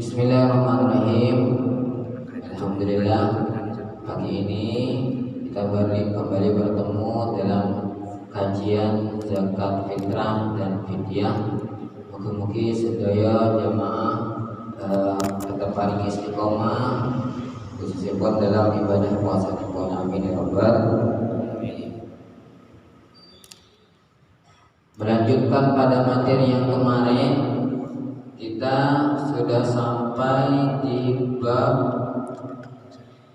Bismillahirrahmanirrahim. Alhamdulillah, pagi ini kita kembali bertemu dalam kajian zakat fitrah dan fidyah. Mugi-mugi sedaya jamaah tetap paling istiqomah khususnya dalam ibadah puasa kita. Amin ya rabbal alamin. Melanjutkan pada materi yang kemarin, kita sudah sampai di bab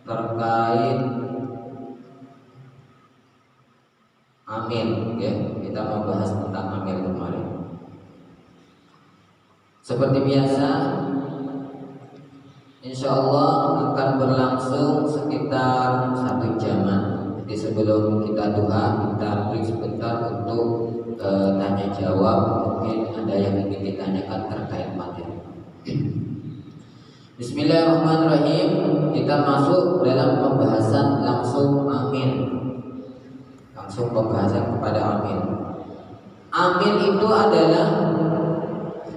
terkait amil, ya. Kita membahas tentang amil kemarin. Seperti biasa, insya Allah akan berlangsung sekitar 1 jaman. Jadi sebelum kita doa, kita break sebentar untuk tanya jawab. Mungkin ada yang ingin ditanyakan terkait materi. Bismillahirrahmanirrahim. Kita masuk dalam pembahasan langsung amin. Langsung pembahasan kepada amin. Amin itu adalah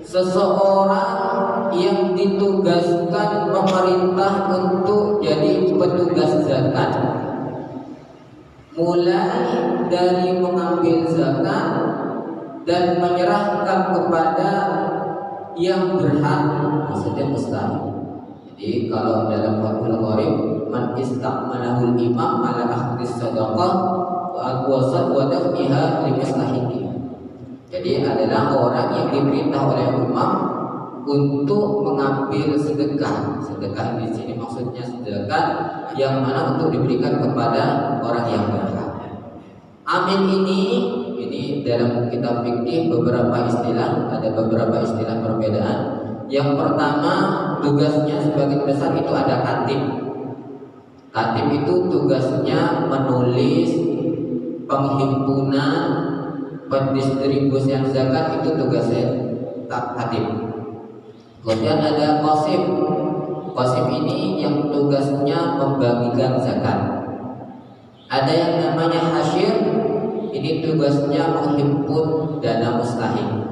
seseorang yang ditugaskan pemerintah untuk jadi petugas zakat, mulai dari mengambil zakat dan menyerahkan kepada yang berhak, maksudnya mustahil. Jadi kalau dalam Fathul Qorib, man istaqmalahul imam ala akhdis sadaqah wa aqwasat wa daf'iha li mustahiqi. Jadi adalah orang yang diperintah oleh imam untuk mengambil sedekah. Sedekah di sini maksudnya sedekah yang mana untuk diberikan kepada orang yang berhak. Amin ini dalam kitab fikih beberapa istilah, ada beberapa istilah perbedaan. Yang pertama, tugasnya sebagai besar itu ada katib. Katib itu tugasnya menulis penghimpunan, pendistribusian zakat, itu tugasnya katib. Kemudian ada qasim. Qasim ini yang tugasnya membagikan zakat. Ada yang namanya hasyir, ini tugasnya menghimpun dana mustahil.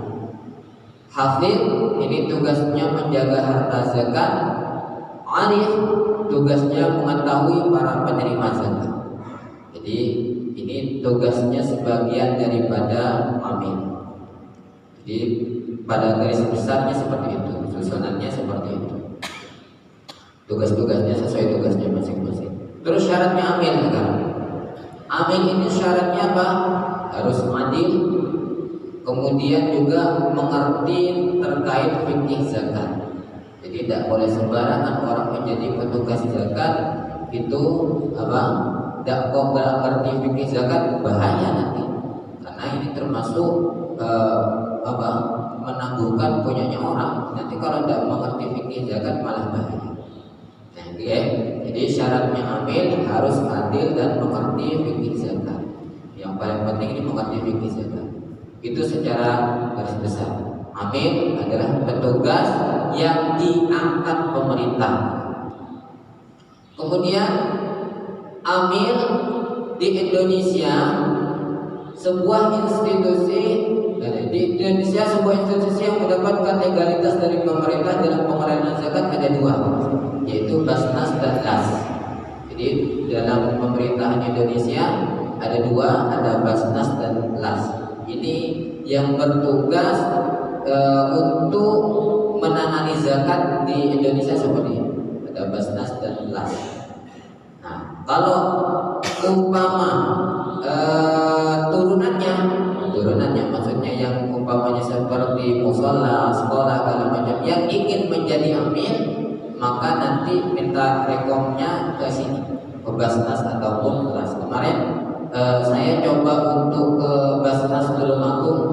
Hafid, ini tugasnya menjaga harta zakat. Arif, tugasnya mengetahui para penerima zakat. Jadi ini tugasnya sebagian daripada amin. Jadi pada garis besarnya seperti itu, susunannya seperti itu. Tugas-tugasnya sesuai tugasnya masing-masing. Terus syaratnya amin sekarang. Amin ini syaratnya apa? Harus adil, kemudian juga mengerti terkait fikih zakat. Jadi tidak boleh sembarangan orang menjadi petugas zakat itu apa? Tidak kok mengerti fikih zakat, bahaya nanti. Karena ini termasuk menangguhkan punyanya orang. Nanti kalau tidak mengerti fikih zakat malah bahaya. Jadi syaratnya amil harus adil dan mengerti fikih zakat. Yang paling penting ini mengerti fikih zakat. Itu secara garis besar. Amil adalah petugas yang diangkat pemerintah. Kemudian amil di Indonesia sebuah institusi yang mendapatkan legalitas dari pemerintah dalam pengelolaan zakat ada 2, yaitu Basnas dan LAS. dalam pemerintahan Indonesia ada dua, ada Basnas dan Las. Ini yang bertugas untuk menangani zakat di Indonesia seperti ini. Ada Basnas dan Las. Nah, kalau umpama turunannya maksudnya yang umpamanya seperti musola, sekolah, segala macam yang ingin menjadi amil, maka nanti minta rekomnya ke sini, ke Basnas ataupun Las. Kemarin saya coba untuk ke Basnas Tulungagung,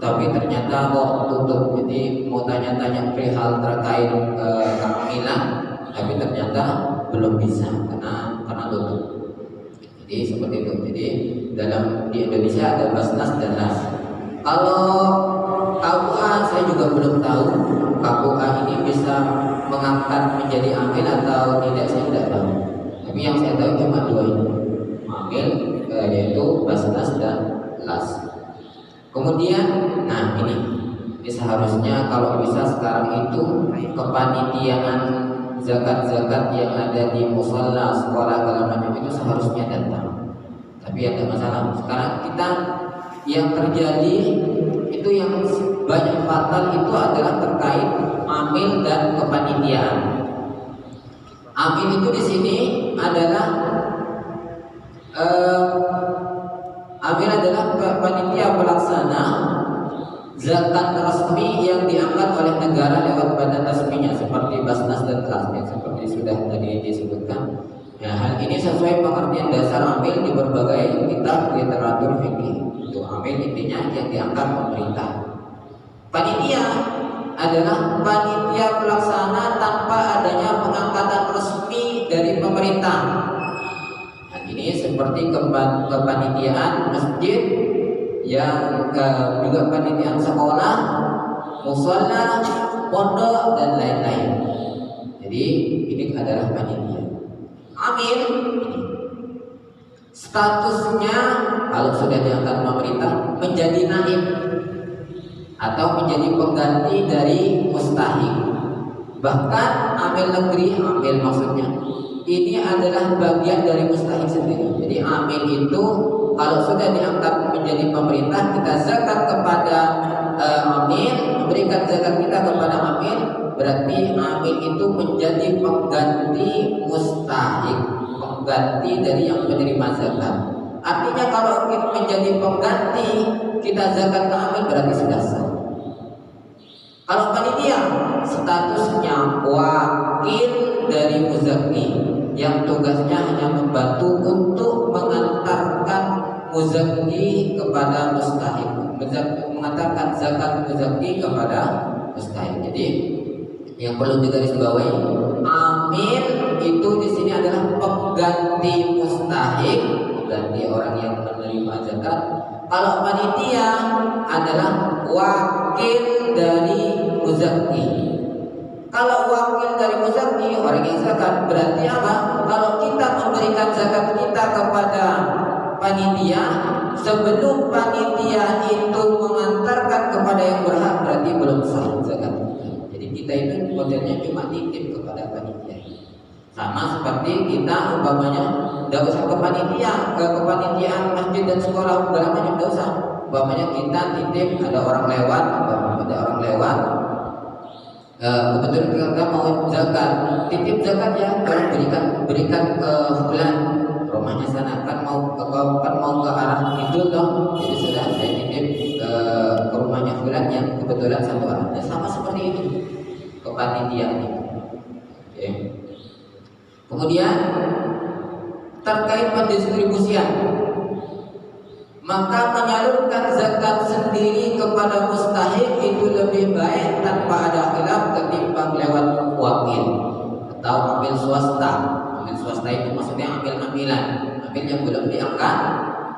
tapi ternyata kok tutup. Jadi mau tanya-tanya perihal terkait keamilan, tapi ternyata belum bisa karena tutup. Jadi seperti itu. Jadi di Indonesia ada Basnas dan Las. Kalau KUA saya juga belum tahu KUA ini bisa mengangkat menjadi amil atau tidak, saya tidak tahu. Tapi yang saya tahu cuma dua ini, amil yaitu Basnas dan Las. Kemudian, nah ini seharusnya kalau bisa sekarang itu kepanitiaan zakat-zakat yang ada di musola, sekolah, segala macam itu seharusnya datang. Tapi ada masalah. Sekarang kita yang terjadi itu yang banyak fatal itu adalah terkait amil dan kepanitiaan. Amil itu di sini adalah amil adalah panitia pelaksana zakat resmi yang diangkat oleh negara lewat badan resminya seperti Basnas dan Las, seperti sudah tadi disebutkan. Ya, hal ini sesuai pengertian dasar amil di berbagai kitab literatur fikih. Itu amil intinya yang diangkat pemerintah. Panitia adalah panitia pelaksana tanpa adanya pengangkatan resmi dari pemerintah. Nah, ini seperti kepanitiaan masjid, yang juga panitiaan sekolah, musola, pondok dan lain-lain. Jadi ini adalah panitia. Amil statusnya kalau sudah diangkat pemerintah menjadi naib atau menjadi pengganti dari mustahik. Bahkan amil negeri, amil maksudnya ini adalah bagian dari mustahik sendiri. Jadi amil itu kalau sudah diangkat menjadi pemerintah, kita zakat kepada amil, memberikan zakat kita kepada amil, berarti amil itu menjadi pengganti mustahik, pengganti dari yang menerima zakat. Artinya kalau kita menjadi pengganti, kita zakat ke amil berarti sudah sah. Kalau panitia, statusnya wakil dari muzakki yang tugasnya hanya membantu untuk mengantarkan muzakki kepada mustahik, mengantarkan zakat muzakki kepada mustahik. Jadi yang perlu digarisbawahi, amil itu di sini adalah pengganti mustahik, pengganti orang yang menerima zakat. Kalau panitia adalah wakil dari muzakki. Kalau wakil dari muzakki, orang yang zakat, berarti apa? Kalau kita memberikan zakat kita kepada panitia, sebelum panitia itu mengantarkan kepada yang berhak, berarti belum sah zakat. Jadi kita itu modelnya cuma titip kepada panitia. Sama seperti kita umpamanya tidak usah ke panitia, ke kepanitiaan masjid dan sekolah, segala macam tidak usah. Umpamanya kita titip, ada orang lewat, kebetulan kita mau zakat, titip zakat ya, berikan ke fulan, rumahnya sana kan mau ke arah itu toh, jadi sudah saya titip ke rumahnya fulan yang kebetulan satu arah. Nah, sama seperti itu kepanitiaan itu. Okay. Kemudian terkait pendistribusian, maka menyalurkan zakat sendiri kepada mustahik itu lebih baik tanpa ada khilaf ketimbang lewat wakil atau amil swasta. Amil swasta itu maksudnya amil-amilan, amil yang belum diangkat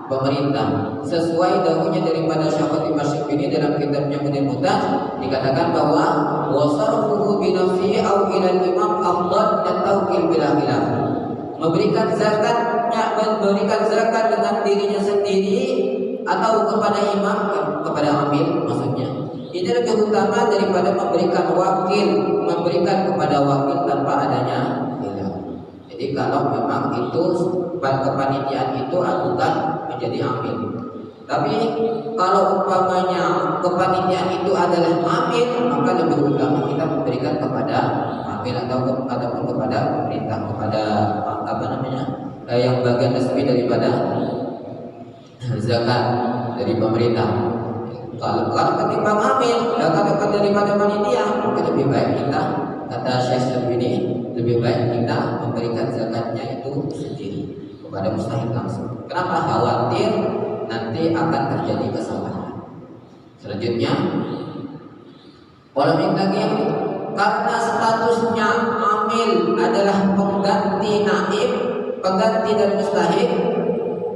pemerintah. Sesuai dahulunya daripada Syekh Masyibini dalam kitabnya Munir Mutaj, dikatakan bahwa wasarfuhu bi nafsihi aw ila al-imam afdal min tawqil bila khilaf. Memberikan zakat dengan dirinya sendiri atau kepada imam, kepada amil maksudnya, ini lebih utama daripada memberikan kepada wakil tanpa adanya khilaf. Jadi Jadi kalau memang itu kepanitiaan itu bukan menjadi amil. Tapi kalau umpamanya kepanitiaan itu adalah amil, maka lebih utama kita memberikan kepada amil ataupun kepada pemerintah, kepada apa namanya yang bagian resmi daripada zakat dari pemerintah. Kalau ketimbang amil, kalau daripada panitia, maka lebih baik kita, kata Syekh ini, lebih baik kita memberikan zakatnya itu sendiri kepada mustahik langsung. Kenapa? Khawatir nanti akan terjadi kesalahan. Selanjutnya, polemik lagi, karena statusnya amil adalah pengganti naib, pengganti dari mustahik.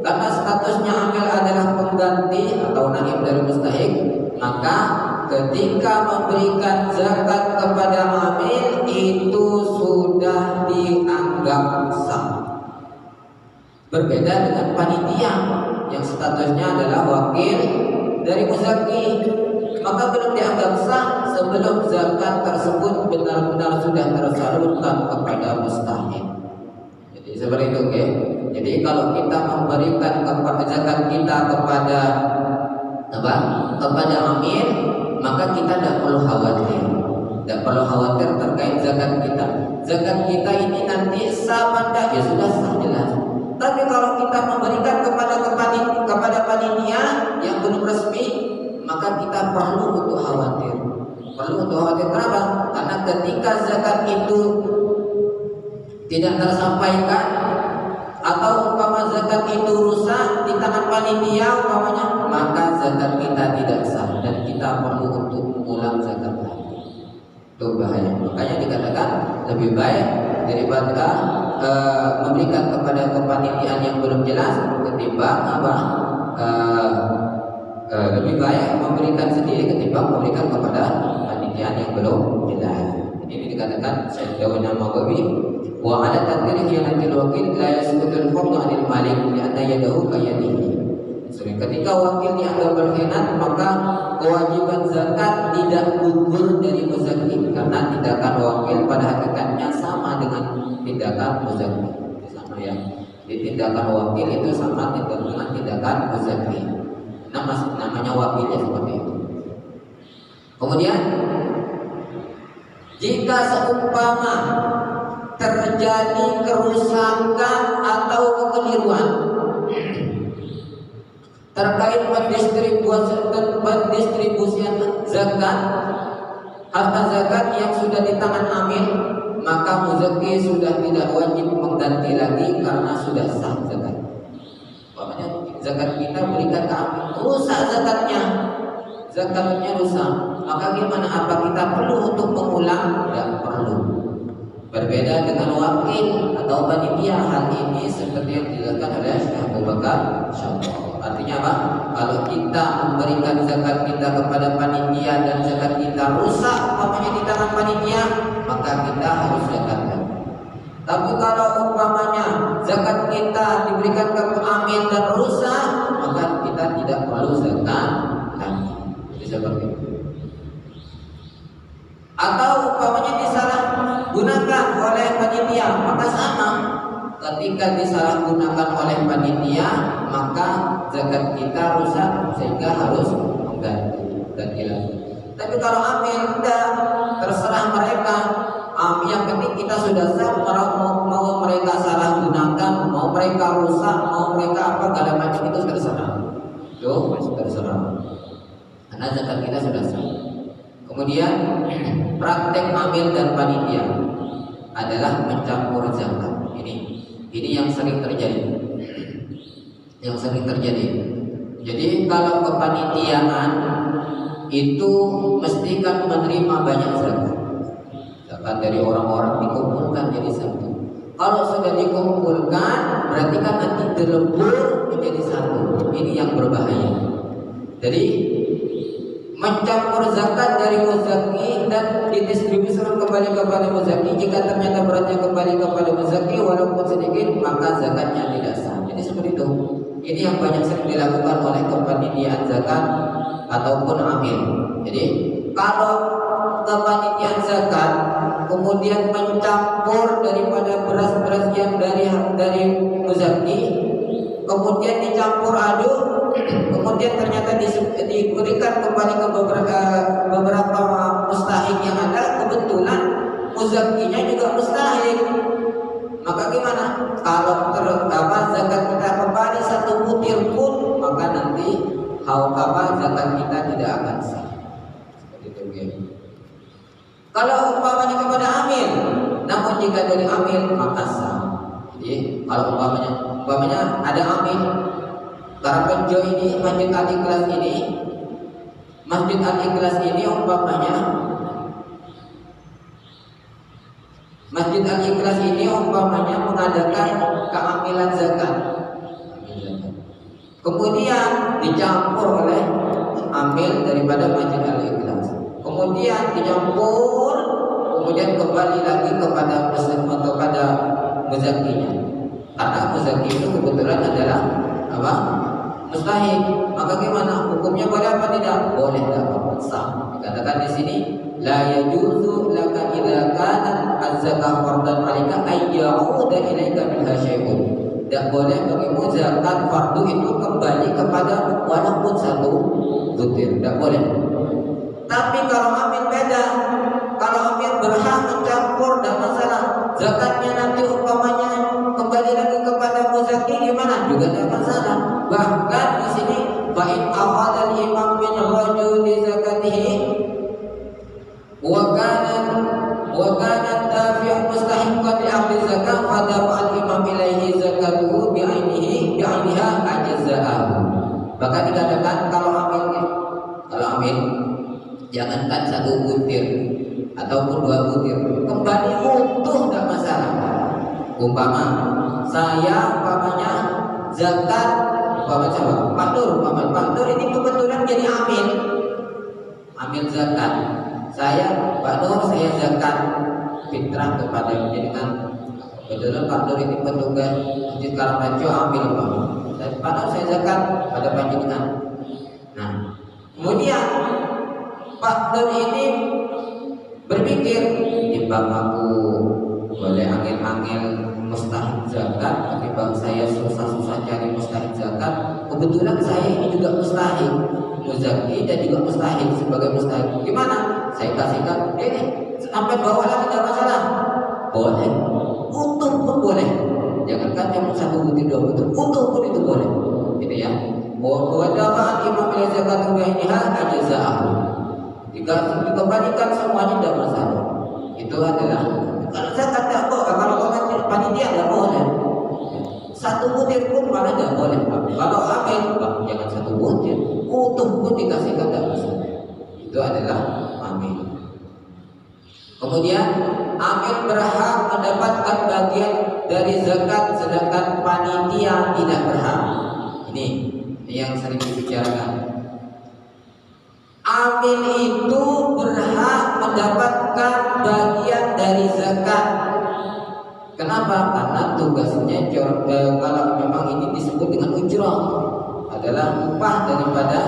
Karena statusnya amil adalah pengganti atau naib dari mustahik, maka ketika memberikan zakat kepada amil itu sudah dianggap sah. Berbeda dengan panitia yang statusnya adalah wakil dari muzaki, maka belum dianggap sah sebelum zakat tersebut benar-benar sudah tersalurkan kepada mustahik. Jadi seperti itu, oke. Jadi kalau kita memberikan zakat kita kepada kepada amil, maka kita tidak perlu khawatir. Tidak perlu khawatir terkait zakat kita. Zakat kita ini nanti sah apa ya sudah sah jelas. Tapi kalau kita memberikan kepada panitia yang belum resmi, maka kita perlu untuk khawatir. Perlu untuk khawatir kenapa? Karena ketika zakat itu tidak tersampaikan atau umpama zakat itu rusak di tangan panitia umpamanya, maka zakat kita tidak sah dan kita perlu untuk mengulang zakat lagi. Itu bahaya. Makanya dikatakan lebih baik daripada memberikan kepada kepanitiaan yang belum jelas ketimbang lebih baik memberikan sendiri ketimbang memberikan kepada panitiaan yang belum jelas. Ini dikatakan Syekh Dawan Al-Maghawi wa ala tadbir khiyanatil wakil la yasqutul fardhu 'anil malik li'anna yadahu ka yadihi. Ketika wakil dianggap berkhianat, maka kewajiban zakat tidak gugur dari muzaki karena tindakan wakil pada hakikatnya sama dengan tindakan muzaki. Sama ya. Di tindakan wakil itu sama dengan tindakan muzaki. Namanya wakilnya seperti itu. Kemudian jika seumpama terjadi kerusakan atau kekeliruan terkait pendistribusian zakat, harta zakat yang sudah di tangan amil, maka muzaki sudah tidak wajib mengganti lagi karena sudah sah zakat. Makanya zakat kita berikan ke amil, rusak zakatnya rusak. Maka gimana? Apa kita perlu untuk mengulang? Tidak perlu. Berbeda dengan wakil atau panitia, hal ini seperti yang dilakukan oleh Syekh Abu Bakar Syarif. Artinya apa? Kalau kita memberikan zakat kita kepada panitia dan zakat kita rusak umpamanya di tangan panitia, maka kita harus zakatkan. Tapi kalau umpamanya zakat kita diberikan ke amil dan rusak, maka kita tidak perlu zakat lagi. Jadi seperti itu. Atau umpamanya disalahgunakan oleh panitia, maka sama. Ketika disalahgunakan oleh panitia, maka zakat kita rusak sehingga harus mengganti lagi. Tapi kalau amil tidak, terserah mereka. Yang penting kita sudah sah, mau mereka salah gunakan, mau mereka rusak, mau mereka apa segala macam itu terserah. Itu terserah. Karena zakat kita sudah sah. Kemudian praktek amil dan panitia adalah mencampur zakat. Ini yang sering terjadi. Jadi kalau kepanitiaan itu mesti kan menerima banyak zakat. Zakat dari orang-orang dikumpulkan jadi satu. Kalau sudah dikumpulkan, berarti kan nanti dilebur menjadi satu. Ini yang berbahaya. Jadi mencampur zakat dari muzaki dan didistribusikan kembali kepada muzaki. Jika ternyata beratnya kembali kepada muzaki walaupun sedikit, maka zakatnya tidak sah. Jadi seperti itu. Ini yang banyak sering dilakukan oleh kepanitiaan zakat ataupun amil. Jadi kalau kepanitiaan zakat kemudian mencampur daripada beras-beras yang dari muzaki, kemudian dicampur aduk, kemudian ternyata diberikan kembali ke beberapa mustahik yang ada, kebetulan muzakinya juga mustahik, maka gimana? Kalau zakat kita kembali 1 butir pun, maka nanti zakat kita tidak akan sah. Seperti itu ya. Kalau umpamanya kepada amil, namun jika dari amil maka sah. Jadi kalau umpamanya ada amil, Karangrejo ini, Masjid Al-Ikhlas ini umpamanya mengadakan keamilan zakat. Kemudian dicampur oleh amil daripada Masjid Al-Ikhlas. Kemudian dicampur, kemudian kembali lagi kepada muzakinya. Karena muzaki itu kebetulan adalah apa? Mustahik. Maka gimana? Hukumnya boleh apa tidak? Boleh, tidak apa-apa, sah. Dikatakan di sini, la yajuzu laka idza kana az-zakah fardan 'alaika ay ya'uda ilaika minha syai'un. Tidak boleh bagimu zakat fardu itu kembali kepada walaupun 1 butir, tidak boleh. Tapi kalau amil beda. Kalau amil berhak mencampur, tidak masalah. Zakatnya nanti umpamanya kembali lagi kepada muzaki, gimana? Juga tidak masalah. Bahkan di sini, fa in akhadha al-imam min rajuli zakatihi wa kana dafi'un mustahiqqan li ahli zakat fa dafa al-imam ilaihi zakatuhu bi'ainiha ajza'ahu. Maka dikatakan kalau amil jangankan 1 butir ataupun 2 butir, kembali utuh tidak masalah. Saya zakat, Pak Nur ini kebetulan jadi amil zakat. Pak Nur saya zakat fitrah kepada jenengan. Kebetulan Pak Nur ini petugas Masjid Karangrejo amil, dan Pak Nur saya zakat pada panjenengan. Nah, kemudian Pak Nur ini berpikir, timbang aku boleh angin-angin mustahik zakat, ketimbang saya susah-susah cari mustahik zakat. Kebetulan saya ini juga mustahik, muzaki dan juga mustahik. Sebagai mustahik, gimana? Saya kasihkan ini sampai bawa lagi, tidak masalah. Boleh, utuh pun boleh. Jangankan cuma 1 butir 2 butir, utuh pun itu boleh. Gitu ya. Wa dafa'al imam ila zakatu bi'ainiha ajza'ahu. Jika dikembalikan semuanya tidak masalah. Itu adalah kalau zakat tidak boleh, kalau panitia tidak boleh. 1 butir pun malah tidak boleh. Kalau amil, jangan 1 butir, utuh pun dikasihkan tidak masalah. Itu adalah amil. Kemudian amil berhak mendapatkan bagian dari zakat, sedangkan panitia tidak berhak. Ini yang sering dibicarakan. Amil itu berhak mendapatkan bagian dari zakat. Kenapa? Karena tugasnya kalau memang ini disebut dengan ujrah, adalah upah daripada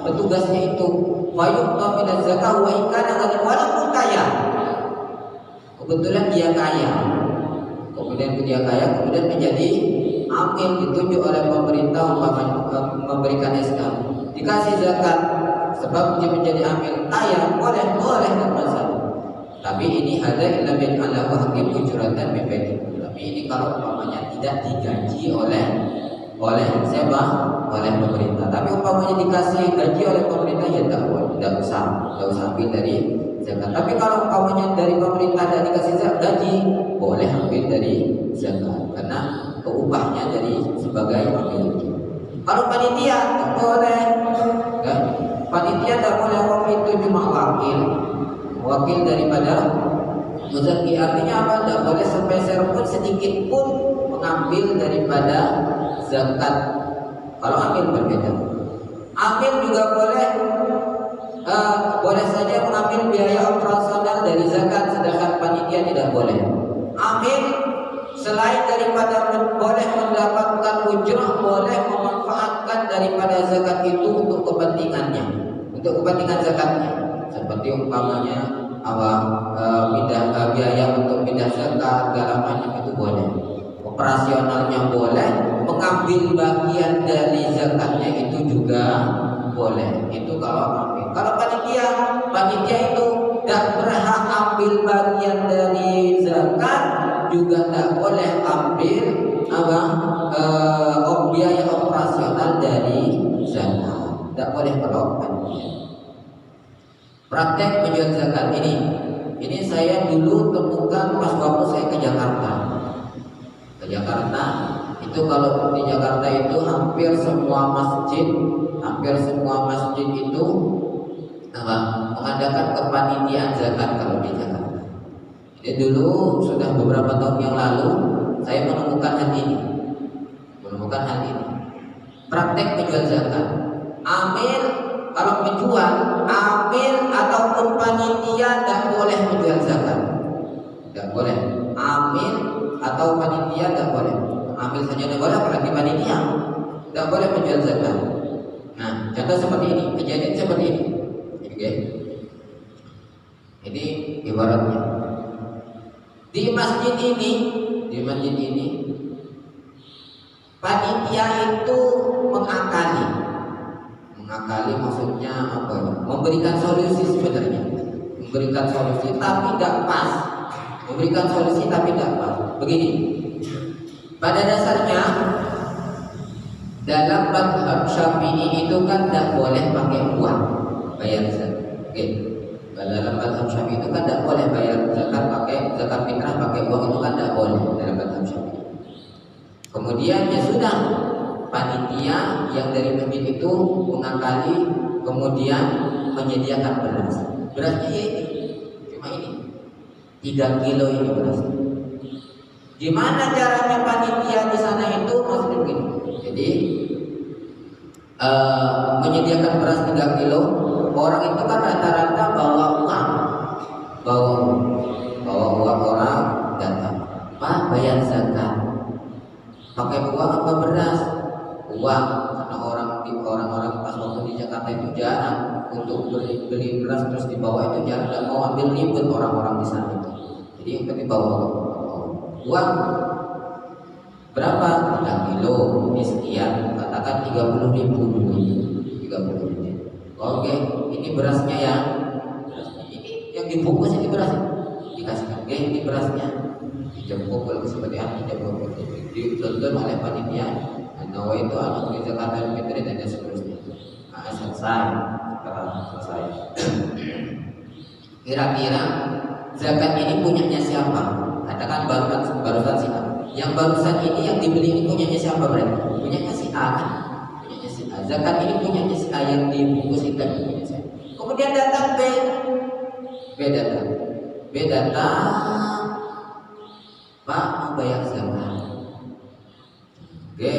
petugasnya itu. Fayuqta min az-zakah wa in kana walaupun kaya. Kebetulan dia kaya. Kemudian menjadi amil, ditunjuk oleh pemerintah memberikan SK. Dikasih zakat sebab dia menjadi amil kaya, boleh tidak masalah. Tapi ini ada illa bin ala wa hakim ujuratan bebaikum. Tapi ini kalau umpamanya tidak digaji oleh siapa? Oleh pemerintah. Tapi umpamanya dikasih gaji oleh pemerintah, ya tidak usah ambil dari zakat. Tapi kalau umpamanya dari pemerintah tidak dikasih gaji, boleh ambil dari zakat karena upahnya dari sebagai amil. Kalau panitia boleh, kan? Panitia tidak boleh, itu cuma wakil daripada muzaki. Artinya apa? Tidak boleh sepeser pun, sedikit pun mengambil daripada zakat. Kalau amil berbeda. Amil juga boleh saja mengambil biaya operasional dari zakat, sedangkan panitia tidak boleh. Amil selain daripada boleh mendapatkan ujrah, boleh memanfaatkan daripada zakat itu untuk kepentingannya, untuk kepentingan zakatnya. Seperti umpamanya biaya untuk pindah zakat segala macam itu boleh, operasionalnya boleh, mengambil bagian dari zakatnya itu juga boleh. Itu kalau ambil. Kalau panitia itu tidak berhak ambil bagian dari zakat, juga tidak boleh ambil biaya operasional dari zakat. Tidak boleh kalau panitia. Praktek menjual zakat ini saya dulu temukan pas waktu saya ke Jakarta. Ke Jakarta itu, kalau di Jakarta itu hampir semua masjid itu mengadakan kepanitiaan zakat kalau di Jakarta. Jadi dulu sudah beberapa tahun yang lalu saya menemukan hal ini. Praktek menjual zakat. Kalau menjual, amil ataupun panitia tidak boleh menjual zakat. Tidak boleh. Amil atau panitia tidak boleh. Amil saja tidak boleh, apalagi panitia. Tidak boleh menjual zakat. Nah, contoh seperti ini, kejadian seperti ini. Oke. Ini ibaratnya di masjid ini panitia itu mengakali maksudnya apa ya? Memberikan solusi sebenarnya. Memberikan solusi tapi tidak pas. Begini. Pada dasarnya dalam mazhab Syafi'i itu kan tidak boleh pakai uang bayar zakat. Oke. Dalam mazhab Syafi'i itu kan tidak boleh bayar zakat fitrah pakai uang, itu kan tidak boleh dalam mazhab Syafi'i. Kemudian ya sudah, panitia yang dari masjid itu mengakali, kemudian menyediakan beras. Berasnya ya ini, cuma ini 3 kilo ini beras. Gimana caranya panitia di sana itu? Maksudnya begini. Jadi menyediakan beras 3 kilo. Orang itu kan rata-rata bawa uang orang datang. Pak, bayar zakat. Pakai uang apa beras? Uang, karena orang-orang pas waktu di Jakarta itu jarang untuk beli beras terus dibawa, itu jarang, nggak mau ambil ribet orang-orang di sana itu. Jadi yang penting bawa uang berapa? 3 kilo, ini sekian, katakan 30.000 dulu, 30.000. Oke, ini berasnya ya, ini yang dibungkus ini berasnya, dikasihkan, oke, ini berasnya, dijemput kalau seperti apa, dituntun oleh panitia. Nawa itu anak di Jakarta Fitri dan seterusnya. Selesai. Kira-kira zakat ini punyanya siapa? Katakan barusan si A. Yang barusan ini yang dibeli ini punyanya siapa berarti? Punyanya si A kan? Punyanya si A. Zakat ini punyanya si A yang dibungkus ikan punya saya. Kemudian datang B datang. Pak, mau bayar zakat. Oke,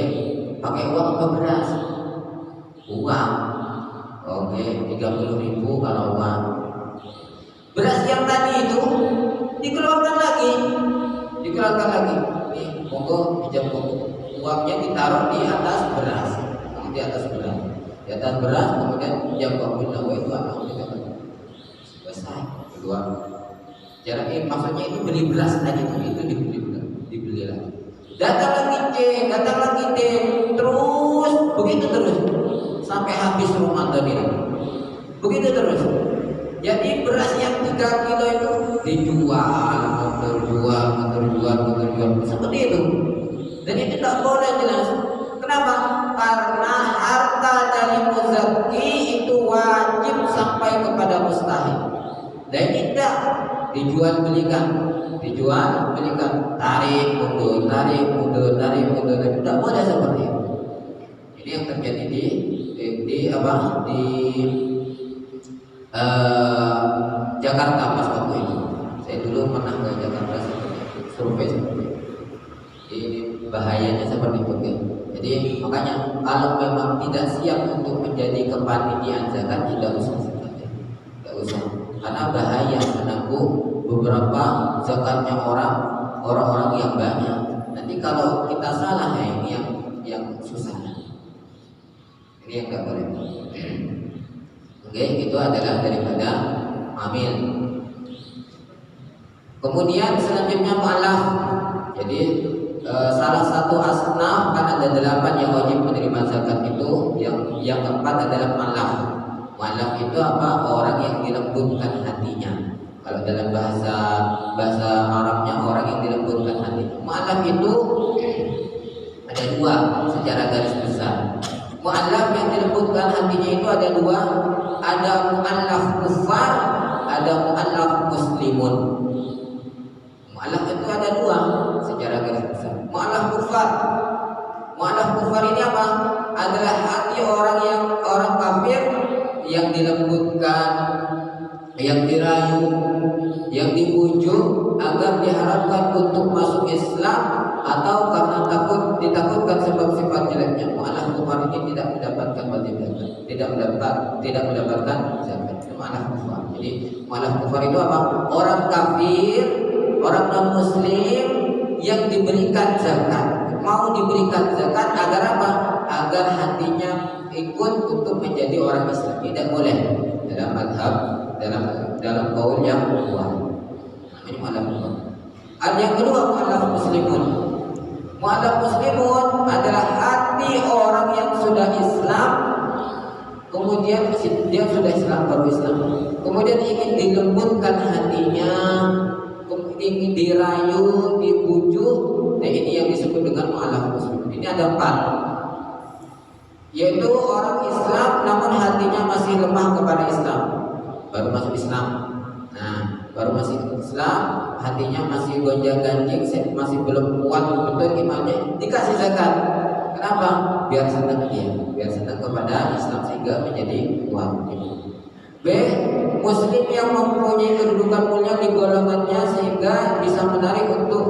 pakai uang apa beras? Uang. Oke, 30.000 kalau uang. Beras yang tadi itu dikeluarkan lagi. Nih, monggo pinjam uangnya ditaruh di atas beras. Di atas beras kemudian pinjam uang itu akan selesai. Kedua. Jaraknya maksudnya itu beli beras tadi itu dibeli lagi. Datang lagi D, terus begitu terus sampai habis Ramadan ini. Begitu terus. Jadi beras yang 3 kilo itu dijual, seperti itu. Dan itu tidak boleh jelas. Kenapa? Karena harta dari muzaki itu wajib sampai kepada mustahil. Dan ini tidak dijual belikan, tarik mundur, tidak boleh seperti itu. Ini yang terjadi di Jakarta pas waktu itu. Saya dulu pernah ke Jakarta survei seperti itu. Ini bahayanya seperti itu. Jadi makanya kalau memang tidak siap untuk menjadi kepanitiaan zakat, tidak usah. Karena bahaya menanggung beberapa zakatnya orang-orang yang banyak. Nanti kalau kita salah ya ini yang susah. Ini yang tidak boleh. Oke, itu adalah daripada amil. Kemudian selanjutnya mu'allaf. Jadi salah satu asnaf kan ada 8 yang wajib menerima zakat itu. Yang keempat adalah mu'allaf. Mu'allaf itu apa? Orang yang dilembutkan hatinya. Kalau dalam bahasa Arabnya orang yang dilembutkan hatinya. Mu'allaf itu ada 2 secara garis besar. Mu'allaf yang dilembutkan hatinya itu ada 2. Ada mu'allaf kufar, ada mu'allaf muslimun. Mu'allaf itu ada 2 secara garis besar. Mu'allaf kufar. Mu'allaf kufar ini apa? Adalah hati orang kafir yang dilembutkan, yang dirayu, yang dibujuk agar diharapkan untuk masuk Islam atau karena ditakutkan sebab sifat jeleknya. Mu'allaf kufar ini tidak mendapatkan wajib zakat, tidak mendapatkan zakat. Itu mu'allaf kufar. Jadi mu'allaf kufar itu apa? Orang kafir, orang non muslim yang diberikan zakat, mau diberikan zakat agar apa? Agar hatinya ikut untuk menjadi orang Islam. Tidak boleh dalam madhab, dalam kaul yang kuat. Ini mu'allaf kufar. Yang kedua mu'allaf muslimun. Mu'allaf muslimun adalah hati orang yang sudah Islam, kemudian dia sudah Islam, baru Islam, kemudian ingin dilembutkan hatinya, ingin dirayu, dibujuk. Nah, ini yang disebut dengan mu'allaf muslimun. Ini ada 4, yaitu orang Islam namun hatinya masih lemah kepada Islam, baru masuk Islam. Nah, baru masuk Islam, hatinya masih gonjang-ganjing, masih belum kuat betul imannya, dikasih zakat. Kenapa? Biar senang dia, biar senang kepada Islam sehingga menjadi kuat. B. Muslim yang mempunyai kedudukan mulia di golongannya sehingga bisa menarik untuk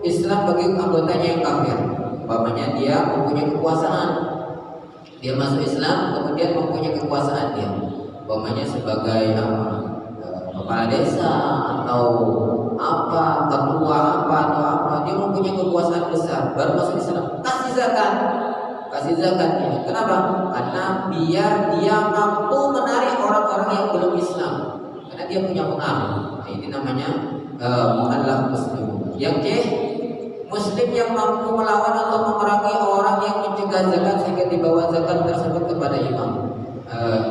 Islam bagi anggotanya yang kafir. Umpamanya dia mempunyai kekuasaan, dia masuk Islam kemudian mempunyai kekuasaan dia, umpamanya sebagai kepala desa atau apa, ketua apa atau apa, dia mempunyai kekuasaan besar, baru masuk Islam, kasih zakatnya. Kenapa? Karena biar dia mampu menarik orang-orang yang belum Islam, karena dia punya pengaruh. Nah, ini namanya mu'allaf muslim. Yang C, muslim yang mampu melawan atau memerangi orang yang mencegah zakat sehingga dibawa zakat tersebut kepada imam.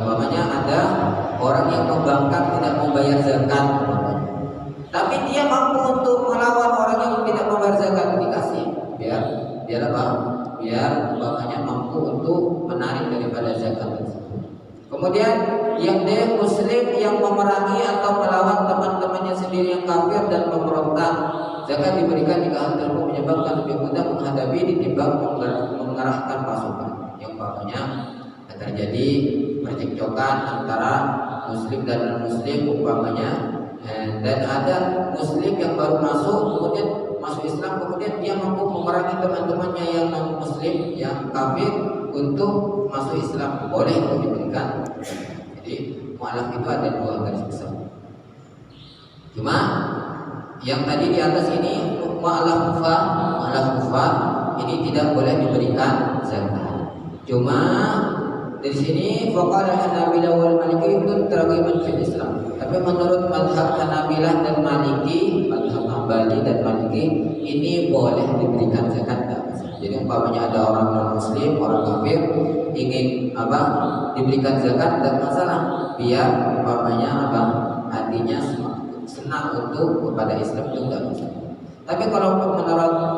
Umpamanya ada orang yang membangkang tidak membayar zakat, tapi dia mampu untuk melawan orang yang tidak membayar zakat, dikasih. Biar apa? Biar umpamanya mampu untuk menarik daripada zakat tersebut. Kemudian yang D, muslim yang memerangi atau melawan teman-temannya sendiri yang kafir dan pemberontak. Zakat diberikan jika hal tersebut menyebabkan lebih mudah menghadapi ditimbang mengerahkan pasukan. Yang umpamanya terjadi percekcokan antara muslim dan non muslim umpamanya, dan ada muslim yang baru masuk kemudian masuk Islam, kemudian dia mampu memerangi teman-temannya yang non muslim yang kafir untuk masuk Islam, boleh itu diberikan. Jadi mu'allaf itu ada 2 garis besar. Cuma yang tadi di atas ini mu'allaf kufar ini tidak boleh diberikan zakat. Cuma di sini faqala Hanabilah wal Maliki itu teragiman fil Islam. Tapi menurut mazhab Hanabilah dan Maliki, mazhab Hambali dan Maliki, ini boleh diberikan zakat. Jadi umpamanya ada orang non muslim, orang kafir ingin diberikan zakat, dan masalah biar umpamanya hatinya senang untuk kepada Islam, itu tidak masalah. Tapi kalau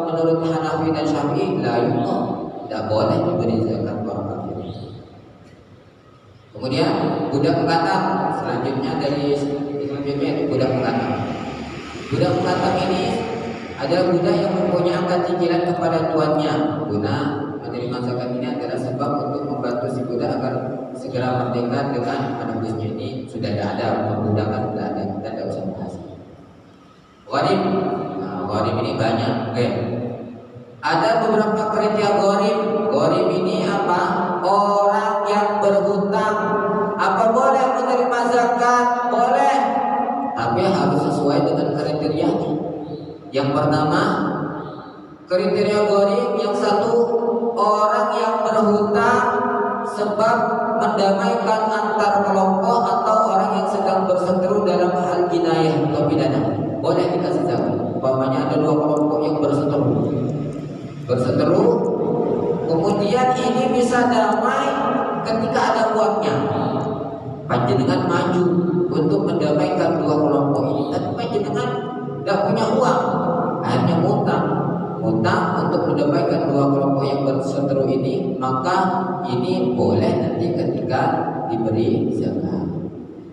menurut Hanafi dan Syafi'i, tidak boleh diberi zakat orang kafir. Kemudian budak mengatakan selanjutnya itu budak mengatakan. Budak mengatakan ini adalah budak yang mempunyai angka cicilan kepada tuannya. Guna menerima zakat ini adalah sebab untuk membantu si budak agar segera merdeka dengan menebusnya. Ini sudah ada perbudakan, sudah ada, kita tidak usah bahas. Gharib, gharib ini banyak. Oke. Ada beberapa kriteria gharib. Gharib ini apa? Orang yang berhutang. Apa boleh menerima zakat? Boleh, tapi harus sesuai dengan kriterianya. Yang pertama, kriteria gharib yang satu, orang yang berhutang sebab mendamaikan antar kelompok atau orang yang sedang berseteru dalam hal jinayah atau pidana, boleh dikasih zakat. umpamanya ada dua kelompok yang berseteru, kemudian ini bisa damai ketika ada uangnya. Panjenengan maju untuk mendamaikan dua kelompok ini, tapi panjenengan tidak punya uang, akhirnya utang untuk mendamaikan dua kelompok yang berseteru ini, maka ini boleh nanti ketika diberi zakat.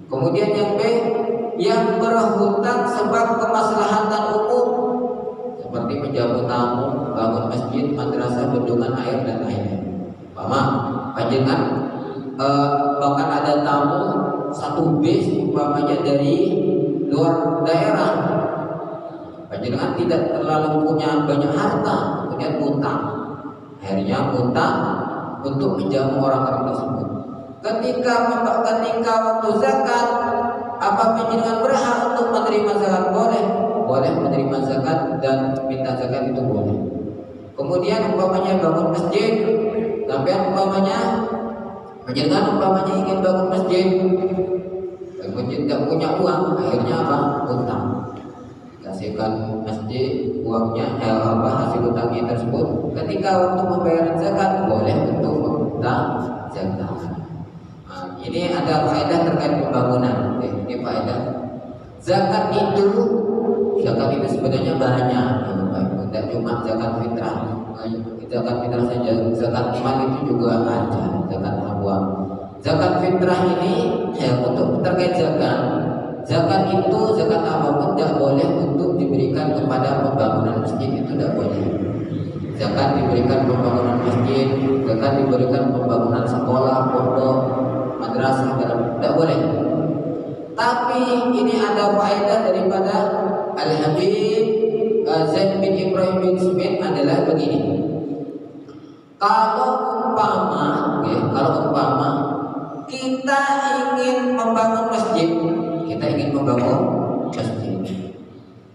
Kemudian yang B, yang berhutang sebab kemaslahatan umum, seperti menjamu tamu, bangun masjid, madrasah, bendungan air dan lainnya. Paham? Panjenengan bahkan ada tamu satu bis umpamanya dari luar daerah, panjenengan tidak terlalu punya banyak harta, kemudian utang, akhirnya utang untuk menjamu orang-orang tersebut. Ketika waktu zakat, apa panjenengan berhak untuk menerima zakat? Boleh menerima zakat dan minta zakat itu boleh. Kemudian umpamanya bangun masjid, tapi umpamanya ingin bangun masjid tidak punya uang, akhirnya apa? Utang. Kasihkan masjid uangnya, hasil utangnya tersebut. Ketika waktu membayar zakat, boleh untuk meminta zakat. Nah, ini ada faedah terkait pembangunan. Ini faedah. Zakat itu sebenarnya banyak. Tidak cuma zakat fitrah. Zakat fitrah saja, zakat mal itu juga ada, zakat uang. Zakat fitrah ini untuk terkait zakat itu zakat apapun tidak boleh untuk diberikan kepada pembangunan masjid, itu tidak boleh. Zakat diberikan pembangunan masjid, zakat diberikan pembangunan sekolah, pondok, madrasah, tidak boleh. Tapi ini ada faedah daripada Al-Habib Zaid bin Ibrahim bin Smith adalah begini. Kalau umpama kita ingin membangun masjid,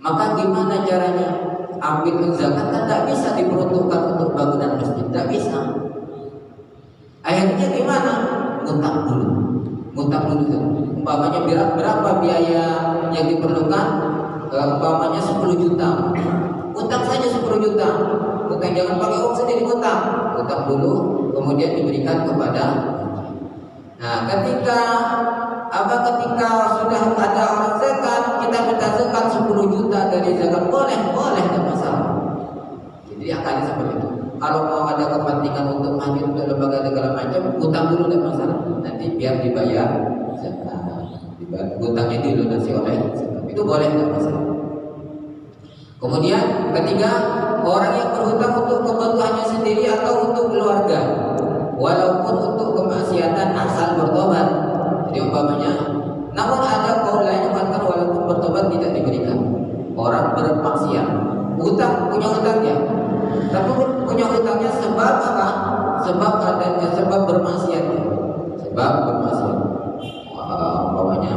maka gimana caranya? Ambil zakat kan tidak bisa diperuntukkan untuk bangunan masjid, tidak bisa. Akhirnya gimana? Ngutang dulu. Umpamanya berapa biaya yang diperlukan? Umpamanya 10 juta. Utang saja 10 juta. Bukan, jangan pakai uang sendiri, utang dulu, kemudian diberikan kepada. Nah, ketika sudah ada orang zakat, kita minta zakat 10 juta dari zakat, boleh, tidak masalah. Jadi akan seperti itu. Kalau mau ada kepentingan untuk maju untuk lembaga segala macam, utang dulu tidak masalah. Nanti biar dibayar zakat. Utangnya dilunasi oleh zakat. Itu boleh, tidak masalah. Kemudian ketiga, orang yang berhutang untuk kebutuhannya sendiri atau untuk keluarga, walaupun untuk kemaksiatan asal bertobat. Jadi umpamanya, namun ada kaul lain yang mengatakan walaupun bertobat tidak diberikan. Orang bermaksiat, punya hutangnya, tapi punya hutangnya sebab apa? Sebab bermaksiat. Umpamanya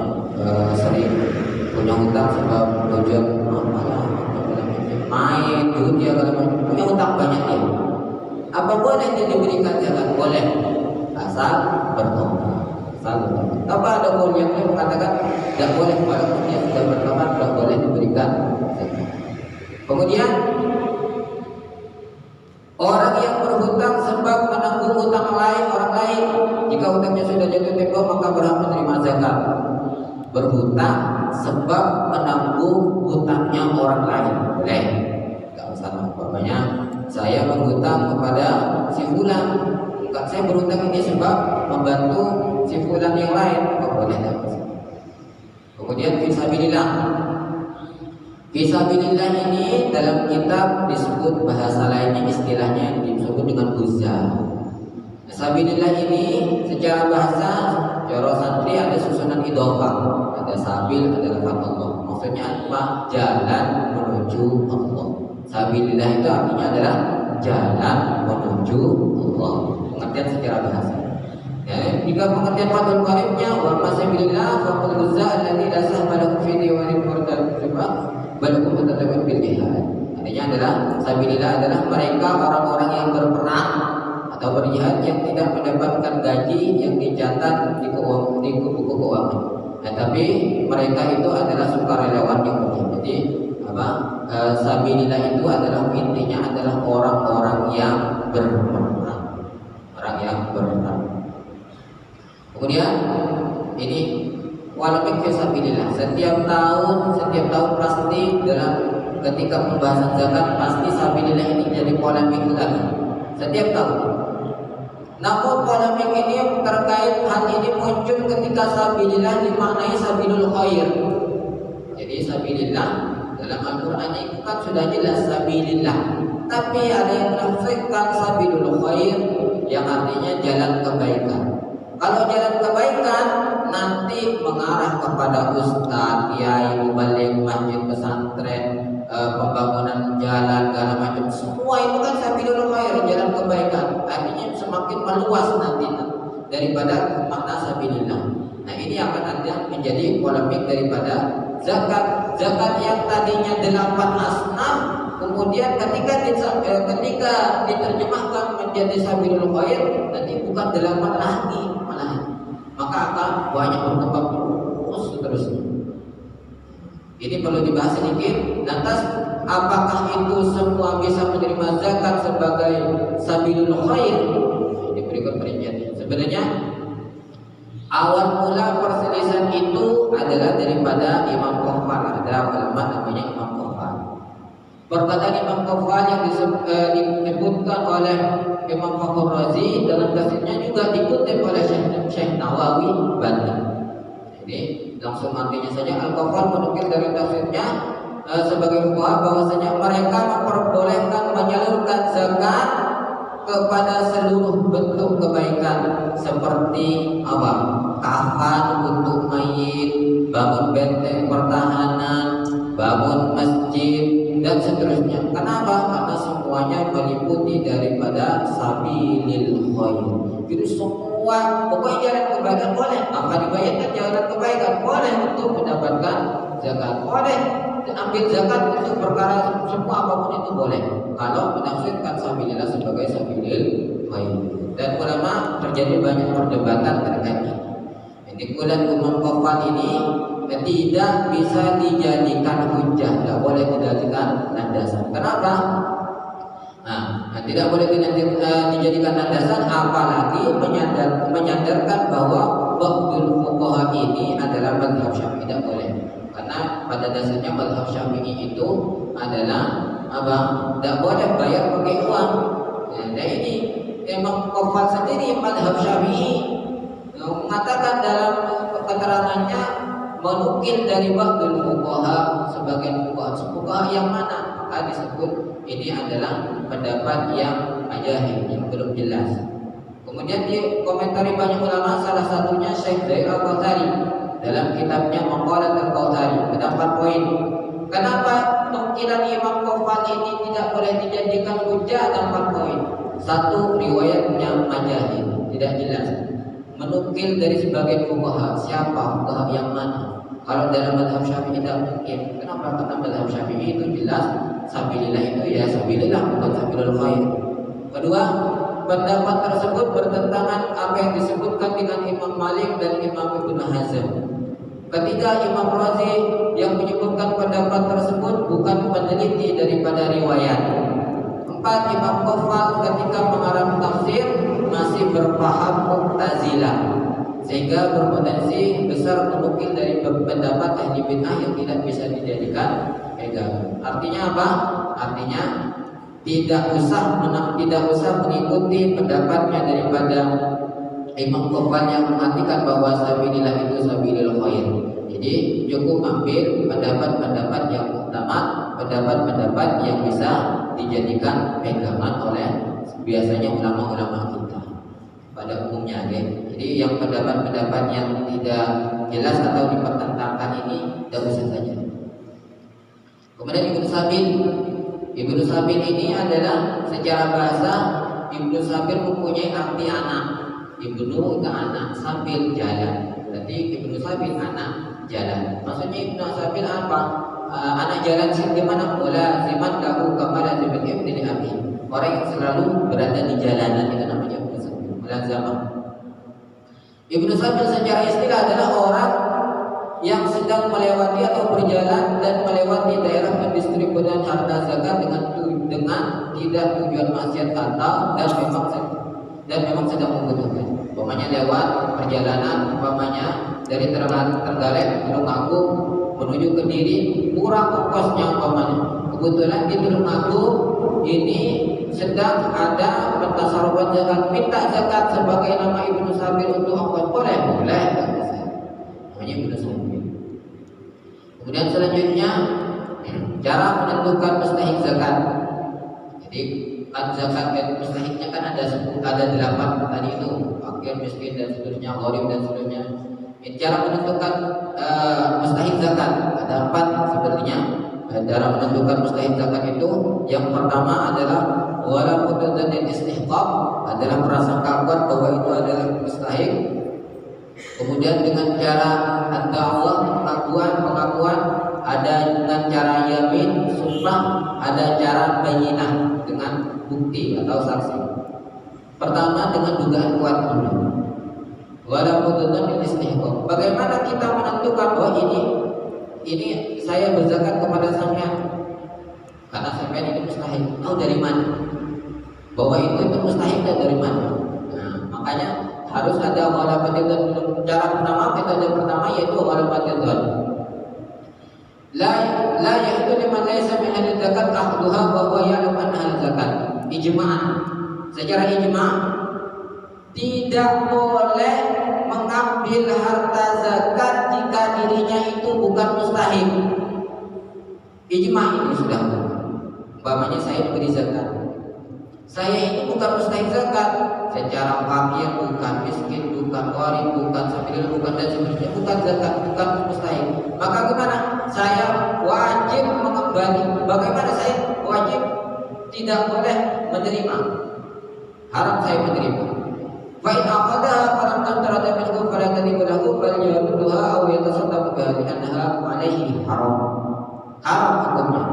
sering punya hutang sebab tujuan main, dunia, punya hutang banyak ya. Apa boleh dia diberikan zakat? Boleh, asal bertobat. Apa ada kaul yang mengatakan tidak boleh, walaupun dia sudah bertobat tidak boleh diberikan zakat. Kemudian orang yang berhutang sebab menanggung hutang orang lain, jika hutangnya sudah jatuh tempo maka berhak menerima zakat. Berhutang sebab menanggung hutangnya orang lain, boleh, tidak masalah. Umpamanya saya berhutang kepada si fulan, saya berhutang ini sebab membantu si fulan yang lain, boleh, tidak masalah. Kemudian fisabilillah. Fisabilillah ini dalam kitab disebut bahasa lainnya, istilahnya disebut dengan uzza. Fisabilillah ini secara bahasa, cara santri ada susunan idhofah, ada sabil, ada lafaz Allah. Maksudnya apa? Jalan menuju Allah. Sabilillah itu artinya adalah jalan menuju Allah. Pengertian secara bahasa. Ya, jika pengertian Fathul Qaribnya wa masabilillah faqul uzza alladzi la sahma lahu fi diwanil murtad sebab balakum mutatabi'un bil jihad. Artinya adalah sabilillah adalah mereka orang-orang yang berperang atau berjihad yang tidak mendapatkan gaji yang dicatat di buku keuangan. Nah, tapi mereka itu adalah sukarelawan yang berjihad. Jadi sabilillah itu adalah intinya adalah orang-orang yang berperang, orang yang berperang. Kemudian ini walaupun fisabilillah setiap tahun pasti dalam ketika pembahasan zakat pasti sabilillah ini jadi polemik lagi setiap tahun. Namun polemik ini terkait hal ini muncul ketika sabilillah dimaknai sabilul khair. Jadi sabilillah dalam Al-Quran itu kan sudah jelas sabilillah, tapi ada yang menafsirkan sabilul khair yang artinya jalan kebaikan. Kalau jalan kebaikan nanti mengarah kepada ustaz, kiai, mubaligh, masjid, pesantren, pembangunan jalan, segala macam. Semua itu kan sabilul khair, jalan kebaikan. Artinya semakin meluas nanti daripada makna sabilillah. Nah ini akan ada menjadi polemik daripada zakat. Zakat yang tadinya 8 asnaf, kemudian ketika diterjemahkan menjadi sabilul khair, nanti bukan 8 lagi malahan. Maka akan banyak berkembang terus. Ini perlu dibahas sedikit. Lantas apakah itu semua bisa menerima zakat sebagai sabilul khair? Ini berikut perinciannya. Sebenarnya awal mula perselisihan itu adalah daripada Imam Qafal. Ada ulama namanya Imam Qafal. Perkataan Imam Qafal yang disebutkan oleh Imam Fakhr Razi dalam tafsirnya juga dikutip oleh Syekh Nawawi Banten. Jadi langsung artinya saja Al-Qafal menukil dari tafsirnya sebagai fuqaha bahwasanya mereka memperbolehkan menyalurkan zakat kepada seluruh bentuk kebaikan seperti apa? Kafan untuk mayit, bangun benteng pertahanan, bangun masjid dan seterusnya. Kenapa? Karena semuanya meliputi daripada sabilil khair. Jadi semua pokoknya jalan kebaikan boleh. Apa dibayarkan jalan kebaikan boleh untuk mendapatkan zakat, boleh ambil zakat untuk perkara semua apapun itu boleh. Kalau menafsirkan sabilillah sebagai sabilil khair. Dan ulama terjadi banyak perdebatan terkait ini. Jadi kulan Imam Qafal ini tidak bisa dijadikan hujah, tidak boleh dijadikan landasan. Kenapa? Tidak boleh dijadikan landasan, apalagi menyadarkan bahwa ba'dul fuqaha ini adalah mazhab Syafi'i, tidak boleh. Karena pada dasarnya mazhab Syafi'i itu adalah apa? Tidak boleh bayar pakai uang. Nah ini Imam Qafal sendiri mazhab Syafi'i mengatakan dalam keterangannya menukil dari ba'dul fuqaha, sebagian fuqaha yang mana? Maka disebut ini adalah pendapat yang majahil, yang belum jelas. Kemudian dikomentari banyak ulama, salah satunya Syekh Zaid Al-Qawthari dalam kitabnya Maqalat Al-Qawthari, terdapat poin kenapa nukilan Imam Qafal ini tidak boleh dijadikan hujah. Ada 4 poin. Satu, riwayatnya majahil, tidak jelas. Menukil dari sebagian fuqaha, siapa fuqaha yang mana? Kalau dalam mazhab Syafi'i tidak mungkin. Kenapa? Karena mazhab Syafi'i itu jelas sabilillah itu ya sabilillah, bukan sabilul khair. Kedua, pendapat tersebut bertentangan apa yang disebutkan dengan Imam Malik dan Imam Ibnu Hazm. Ketiga, Imam Razi yang menyebutkan pendapat tersebut bukan peneliti daripada riwayat. 4, Imam Qafal ketika mengarang tafsir masih berpaham Mu'tazilah, sehingga berpotensi besar menukil dari pendapat ahli bid'ah yang tidak bisa dijadikan pegangan. Artinya apa? Artinya tidak usah mengikuti pendapatnya daripada Imam Qafal yang mengartikan bahwa sabilillah itu sabilil khair. Jadi cukup ambil pendapat-pendapat yang utama, pendapat-pendapat yang bisa dijadikan pegangan oleh biasanya ulama-ulama kita pada umumnya, ya. Jadi yang pendapat-pendapat yang tidak jelas atau dipertentangkan ini tidak usah saja. Kemudian Ibnu Sabil ini adalah secara bahasa Ibnu Sabil mempunyai arti anak. Ibnu itu anak, Sabil jalan. Berarti Ibnu Sabil anak jalan. Maksudnya Ibnu Sabil apa? Anak jalan di mana? Mula zaman lahu kamala ibn ibni abi. Orang yang selalu berada di jalanan itu namanya Ibnu Sabil. Mula zaman. Ibnu Sabil secara istilah adalah orang yang sedang melewati atau berjalan dan melewati daerah pendistribusian harta zakat dengan tidak tujuan maksiat atau dan memang sedang membutuhkan. Umpamanya lewat perjalanan, umpamanya dari Trenggalek Tulungagung menuju Kediri, murah ongkosnya umpamanya. Kebetulan di Tulungagung ini sedang ada pentasarufan zakat, minta zakat sebagai nama Ibnu Sabil untuk ongkos, boleh? Namanya Ibnu Sabil. Kemudian selanjutnya cara menentukan mustahik zakat. Jadi zakat dan mustahiknya kan ada 8 tadi itu, fakir, miskin dan seterusnya, gharib dan seterusnya. Cara menentukan mustahik zakat ada 4 sebenarnya. Cara menentukan mustahik zakat itu yang pertama adalah wala muddatan istihqaq, adalah prasangka kuat bahwa itu adalah mustahik. Kemudian dengan cara ad-da'wah, pengakuan, ada dengan cara yamin, sumpah, ada cara bayyinah dengan bukti atau saksi. Pertama dengan dugaan kuat dulu. Wala muddatan istihqaq. Bagaimana kita menentukan bahwa ini saya berzakat kepada sampean karena sampean itu mustahik. Tahu dari mana? Bahwa itu mustahik dari mana? Nah, makanya harus ada walabatidhan. Cara pertama, metode pertama yaitu walabatidhan. La yahdu liman laysa min ahli zakat ahduha wa huwa ya'lam annaha zakat. Ijma'. Secara ijma' tidak boleh mengambil harta zakat jika dirinya itu bukan mustahik. Ijma' ini sudah. Umpamanya saya diberi zakat, saya ini bukan mustahik zakat secara fakir, bukan miskin, bukan gharib, bukan sabil, bukan dan seterusnya, bukan zakat, bukan mustahik. Maka gimana? Saya wajib mengembali. Bagaimana saya wajib? Tidak boleh menerima. Haram saya menerima. Fa in aqadaha falam tantarada minhu fala tadibu lahu bal yarudduha aw yatasaddaqu biha li'annaha 'alaihi haram. Haram hukumnya.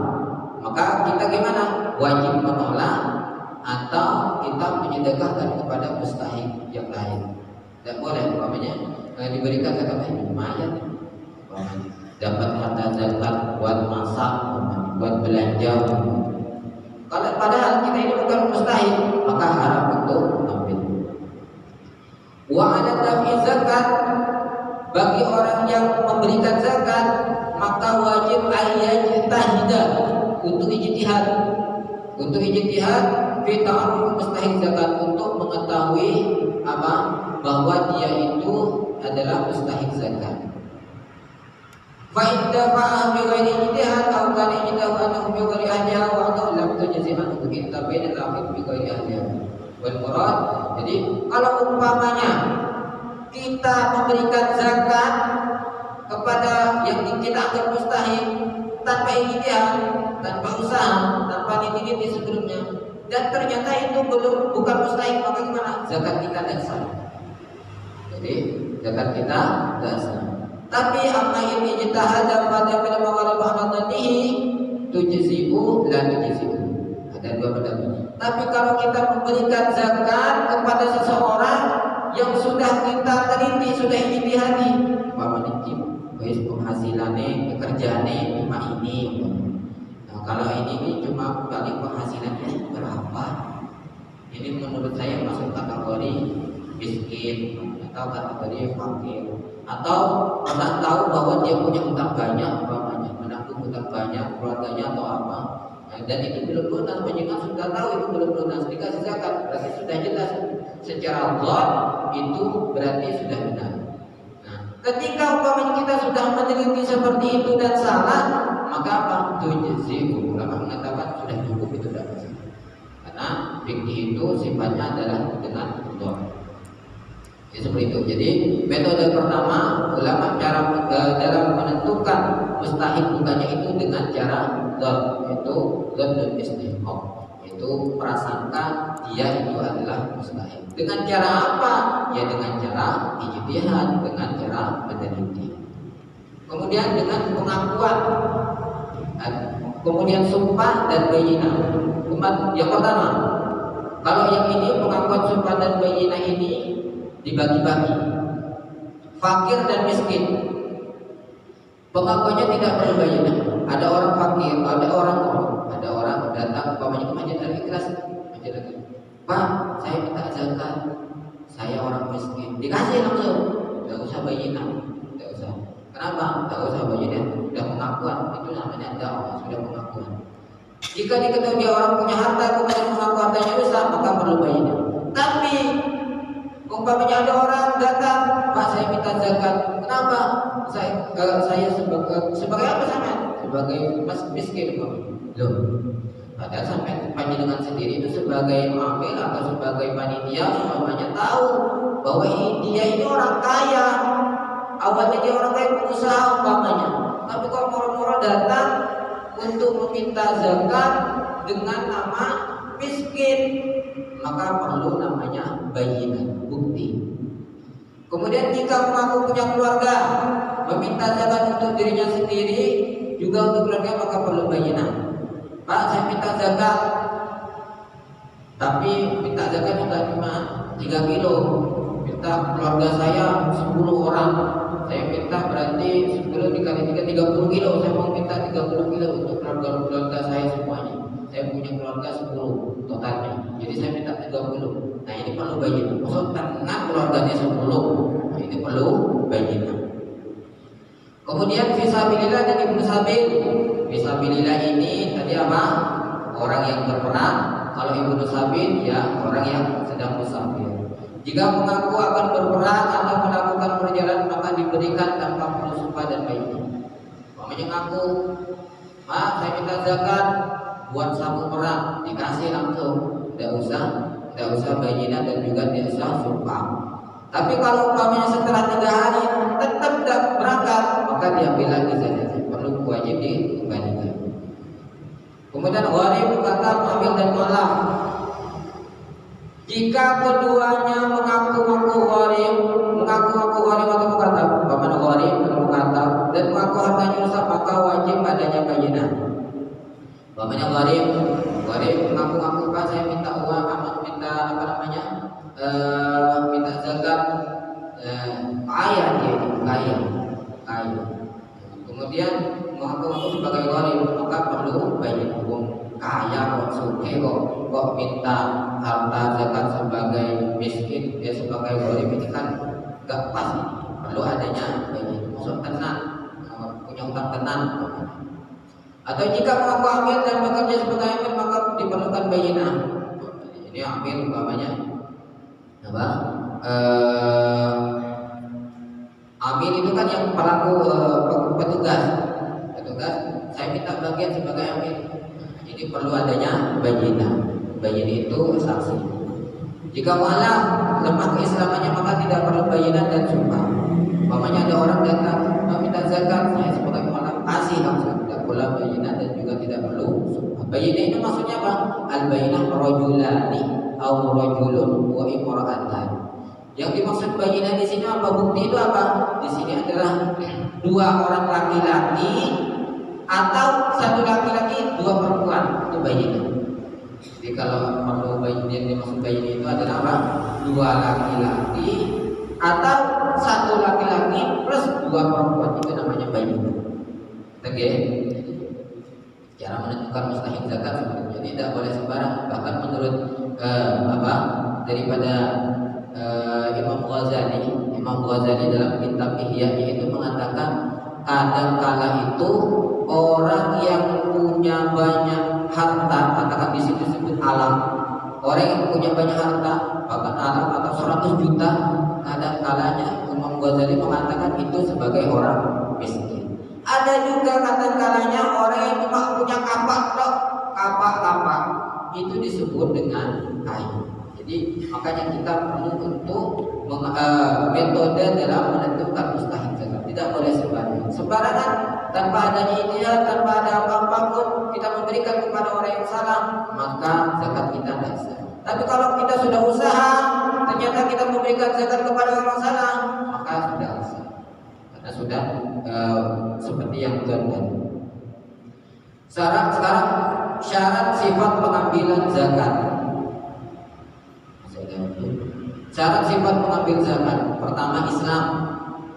Maka kita gimana? Wajib menolak atau kita menyedekahkan kepada mustahik yang lain. Tidak boleh umpamanya diberikan zakat lumayan, dapat harta zakat buat masak, buat belanja. Kalau padahal kita ini bukan mustahik, maka haram untuk ambil. Wa 'ala dafi zakat, bagi orang yang memberikan zakat maka wajib ayyajtahida, untuk ijtihad fi ta'arruf mustahik zakat, untuk mengetahui bahwa dia itu adalah mustahik zakat. Fa idza fa'a bi ghairi ijtihad aw kana ijtihadan bi ghairi ahliha wa annahu lam tujzi anhu illa bain al-akhir bi ghairi ahliha wal murad. Jadi kalau umpamanya kita memberikan zakat kepada yang kita anggap mustahik tanpa ijtihad, tanpa usaha, tanpa niti-niti sebelumnya, dan ternyata itu bukan mustahik, maka gimana? Zakat kita tidak sah. Jadi zakat kita tidak sah. Tapi amma ini ijtihad pada bil maghrib ahadanihi tujzi'u la tujzi'u. Ada dua pendapat. Tapi kalau kita memberikan zakat kepada seseorang yang sudah kita teliti, sudah ijtihadi, umpamanya wis penghasilannya, pekerjaannya cuma ini. Nah, kalau ini cuma paling penghasilannya berapa? Ini menurut saya masuk kategori miskin atau kategori fakir, atau tidak tahu bahwa dia punya utang banyak, umpamanya menanggung utang banyak keluarganya atau apa. Nah, dan itu belum lunas, menyengat sudah tahu itu belum lunas, dikasih zakat berarti sudah jelas secara Allah itu berarti sudah benar. Nah, ketika umpamanya kita sudah meneliti seperti itu dan salah, maka apa? Tujzi'u, ulama mengatakan sudah cukup, itu sudah benar. Karena fikih itu sifatnya adalah dengan Allah. Ya, seperti itu. Jadi metode pertama ulama cara dalam menentukan mustahik bukannya itu dengan cara dzan, yaitu dzan istihqaq, yaitu prasangka dia itu adalah mustahik. Dengan cara apa? Ya dengan cara ijtihad, dengan cara meneliti. Kemudian dengan pengakuan, kemudian sumpah dan bayyinah. Yang pertama, kalau yang ini pengakuan, sumpah dan bayyinah ini dibagi-bagi, fakir dan miskin. Pengakuannya tidak perlu bayinah. Ada orang fakir, ada orang datang umpamanya ke masjid Al-Ikhlas, Pak, saya minta zakat, saya orang miskin, dikasih langsung, tidak usah bayinah, tidak usah. Kenapa? Tidak usah bayinah, sudah pengakuan, itu namanya dakwah, sudah pengakuan. Jika diketahui dia orang punya harta, kemudian mengaku hartanya rusak, maka perlu bayinah. Tapi umpamanya ada orang datang, Pak, saya minta zakat, kenapa? Saya sebagai apa sama? Sebagai miskin, loh. Padahal sampai panjenengan sendiri itu sebagai amil atau sebagai panitia umpamanya tahu bahwa dia ini orang kaya, awalnya dia orang kaya pengusaha umpamanya. Tapi kalau moro-moro datang untuk meminta zakat dengan nama miskin, maka perlu namanya bayinah, bukti. Kemudian jika mengaku punya keluarga, meminta zakat untuk dirinya sendiri juga untuk keluarga, maka perlu bayinah. Pak, saya minta zakat, tapi minta zakat juga cuma 3 kilo. Minta keluarga saya 10 orang. Saya minta berarti 10 dikali 3, 30 kilo. Saya mau minta 30 kilo untuk keluarga saya semuanya. Saya punya keluarga 10 totalnya. Jadi saya minta 30. Nah, ini perlu bayinah. Maksud tenang keluarganya 10. Nah, ini perlu bayinah. Kemudian fisabilillah dan ibnu sabil. Fisabilillah ini tadi apa? Orang yang berperang. Kalau ibnu sabil ya orang yang sedang musafir. Jika mengaku akan berperang atau melakukan perjalanan, maka diberikan tanpa perlu sumpah dan bayinah. Makanya ngaku, Pak, saya minta zakat buat sabu perang, dikasih langsung, tidak usah bayinah dan juga tidak usah sumpah. Tapi kalau umpamanya setelah 3 hari tetap tidak berangkat, maka diambil lagi saja, perlu wajib dikembalikan. Kemudian gharib kata amil dan malah. Jika keduanya mengaku-ngaku gharib atau mukatab, umpamanya gharib atau mukatab dan mengaku hartanya rusak, maka wajib adanya bayinah. Umpamanya gharib mengaku-ngaku, Pak, saya minta uang, minta minta zakat, kaya dia, kaya. Kemudian mengaku-ngaku sebagai gharib, maka perlu bayinah. Kaya kok suke kok minta harta zakat sebagai miskin, dia sebagai gharib, ini kan gak pas. Perlu adanya bayinah. Maksud tenang, punya utang tenang. Atau jika mengaku amil dan bekerja sebagai amil, maka diperlukan bayinah. Ini amil umpamanya apa? Amil itu kan yang pelaku petugas. Saya minta bagian sebagai amil. Jadi perlu adanya bayinah. Bayinah itu saksi. Jika mu'alaf lemah keislamannya, maka tidak perlu bayinah dan sumpah. Umpamanya ada orang datang meminta zakat, saya sebagai mu'alaf kasih langsung, tidak perlu bayinah dan juga tidak perlu sumpah. Bayinah itu maksudnya apa? Al-bayinah rajulani au rajulun wa imra'atan. Yang dimaksud bayinah di sini apa? Bukti itu apa? Di sini adalah 2 orang laki-laki atau 1 laki-laki 2 perempuan, itu bayinah. Jadi kalau perlu bayinah, yang dimaksud bayinah itu adalah apa? 2 laki-laki atau 1 laki-laki plus 2 perempuan, itu namanya bayinah. Oke? Cara menentukan mustahil zakat sebenarnya tidak boleh sembarang. Bahkan menurut daripada Imam Ghazali dalam kitab Ihya itu mengatakan kadang kala itu orang yang punya banyak harta, katakan di situ disebut alam, orang yang punya banyak harta bahkan alam atau 100 juta, kadang kalanya Imam Ghazali mengatakan itu sebagai orang miskin. Ada juga kadang kalanya orang yang cuma punya kapak itu disebut dengan kaya. Jadi makanya kita perlu untuk metode dalam menentukan mustahil zakat. Tidak boleh sembarangan tanpa adanya ijtihad, tanpa ada apa-apa pun kita memberikan kepada orang yang salah, maka zakat kita tidak sah. Tapi kalau kita sudah usaha, ternyata kita memberikan zakat kepada orang salah, maka sudah sah. Karena sudah seperti yang tadi. Sekarang syarat sifat pengambilan zakat. Syarat sifat pengambil zakat, pertama Islam.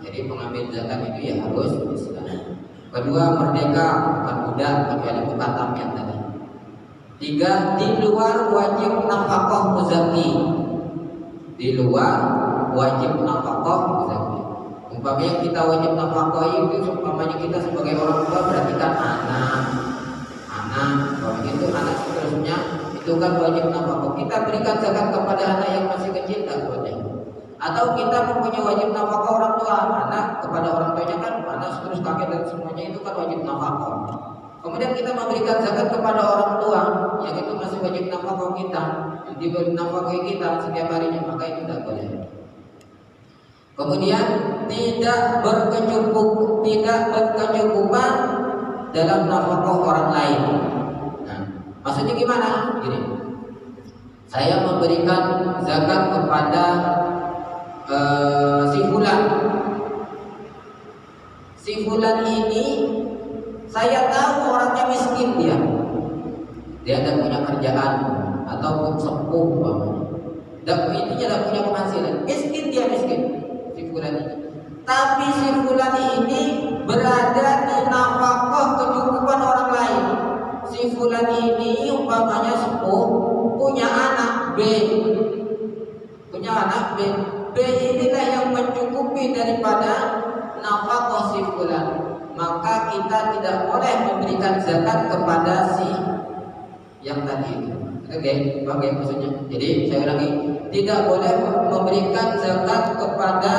Jadi pengambil zakat itu ya harus Islam. Kedua, merdeka, bukan budak, kecuali bukan tamyan tadi. Tiga, di luar wajib nafkah muzaki. Di luar wajib nafkah muzaki. Umpamanya kita wajib nafkah itu, umpamanya kita sebagai orang tua berarti kan anak, kalau itu anak seterusnya itu kan wajib nafkah. Kita berikan zakat kepada anak yang masih kecil tak boleh. Atau kita mempunyai wajib nafkah orang tua, anak kepada orang tuanya kan anak terus kakek dan semuanya itu kan wajib nafkah. Kemudian kita memberikan zakat kepada orang tua yang itu masih wajib nafkah kita, diberi nafkah kita setiap harinya, maka itu tidak boleh. Kemudian tidak berkecukupan dalam nafkah orang lain. Nah, maksudnya gimana? Gini, saya memberikan zakat kepada si fulan ini, saya tahu orangnya miskin, dia tidak punya kerjaan ataupun sepuh, intinya tidak punya penghasilan, miskin si fulan ini. Tapi si fulan ini berada di nafkah kecukupan orang lain. Si fulan ini umpamanya sepuh, punya anak B, B inilah yang mencukupi daripada nafkah si fulan. Maka kita tidak boleh memberikan zakat kepada si yang tadi itu. Oke, maksudnya. Jadi saya ulangi, tidak boleh memberikan zakat kepada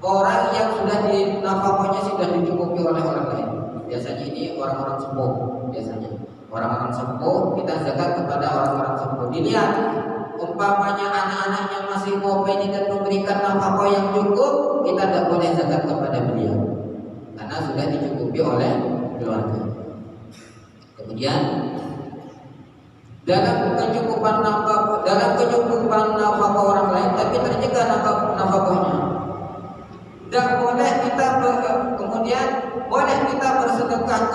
orang yang sudah di nafkahnya sudah dicukupi oleh orang lain. Biasanya ini orang-orang sepuh. Biasanya orang-orang sepuh kita zakat kepada orang-orang sepuh. Dilihat, umpamanya anak-anak yang masih ini dan memberikan nafkah yang cukup, kita tidak boleh zakat kepada beliau karena sudah dicukupi oleh keluarga. Kemudian dalam kecukupan nafkah orang lain tapi terjaga nafkahnya, tidak boleh kita kemudian boleh kita bersedekah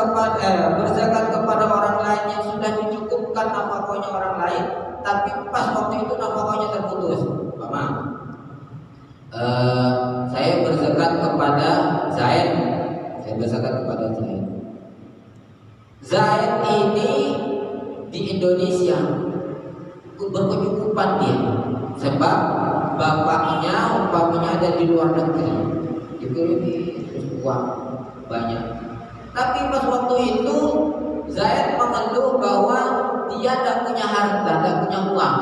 berzakat kepada orang lain yang sudah dicukupkan nafkahnya orang lain, tapi pas waktu itu nafkahnya terputus. Saya berzakat kepada Zaid. Zaid ini di Indonesia berkecukupan dia, sebab bapaknya umpamanya ada di luar negeri, dikirimi terus uang banyak. Tapi pas waktu itu Zaid mengeluh bahwa dia tidak punya harta, tidak punya uang.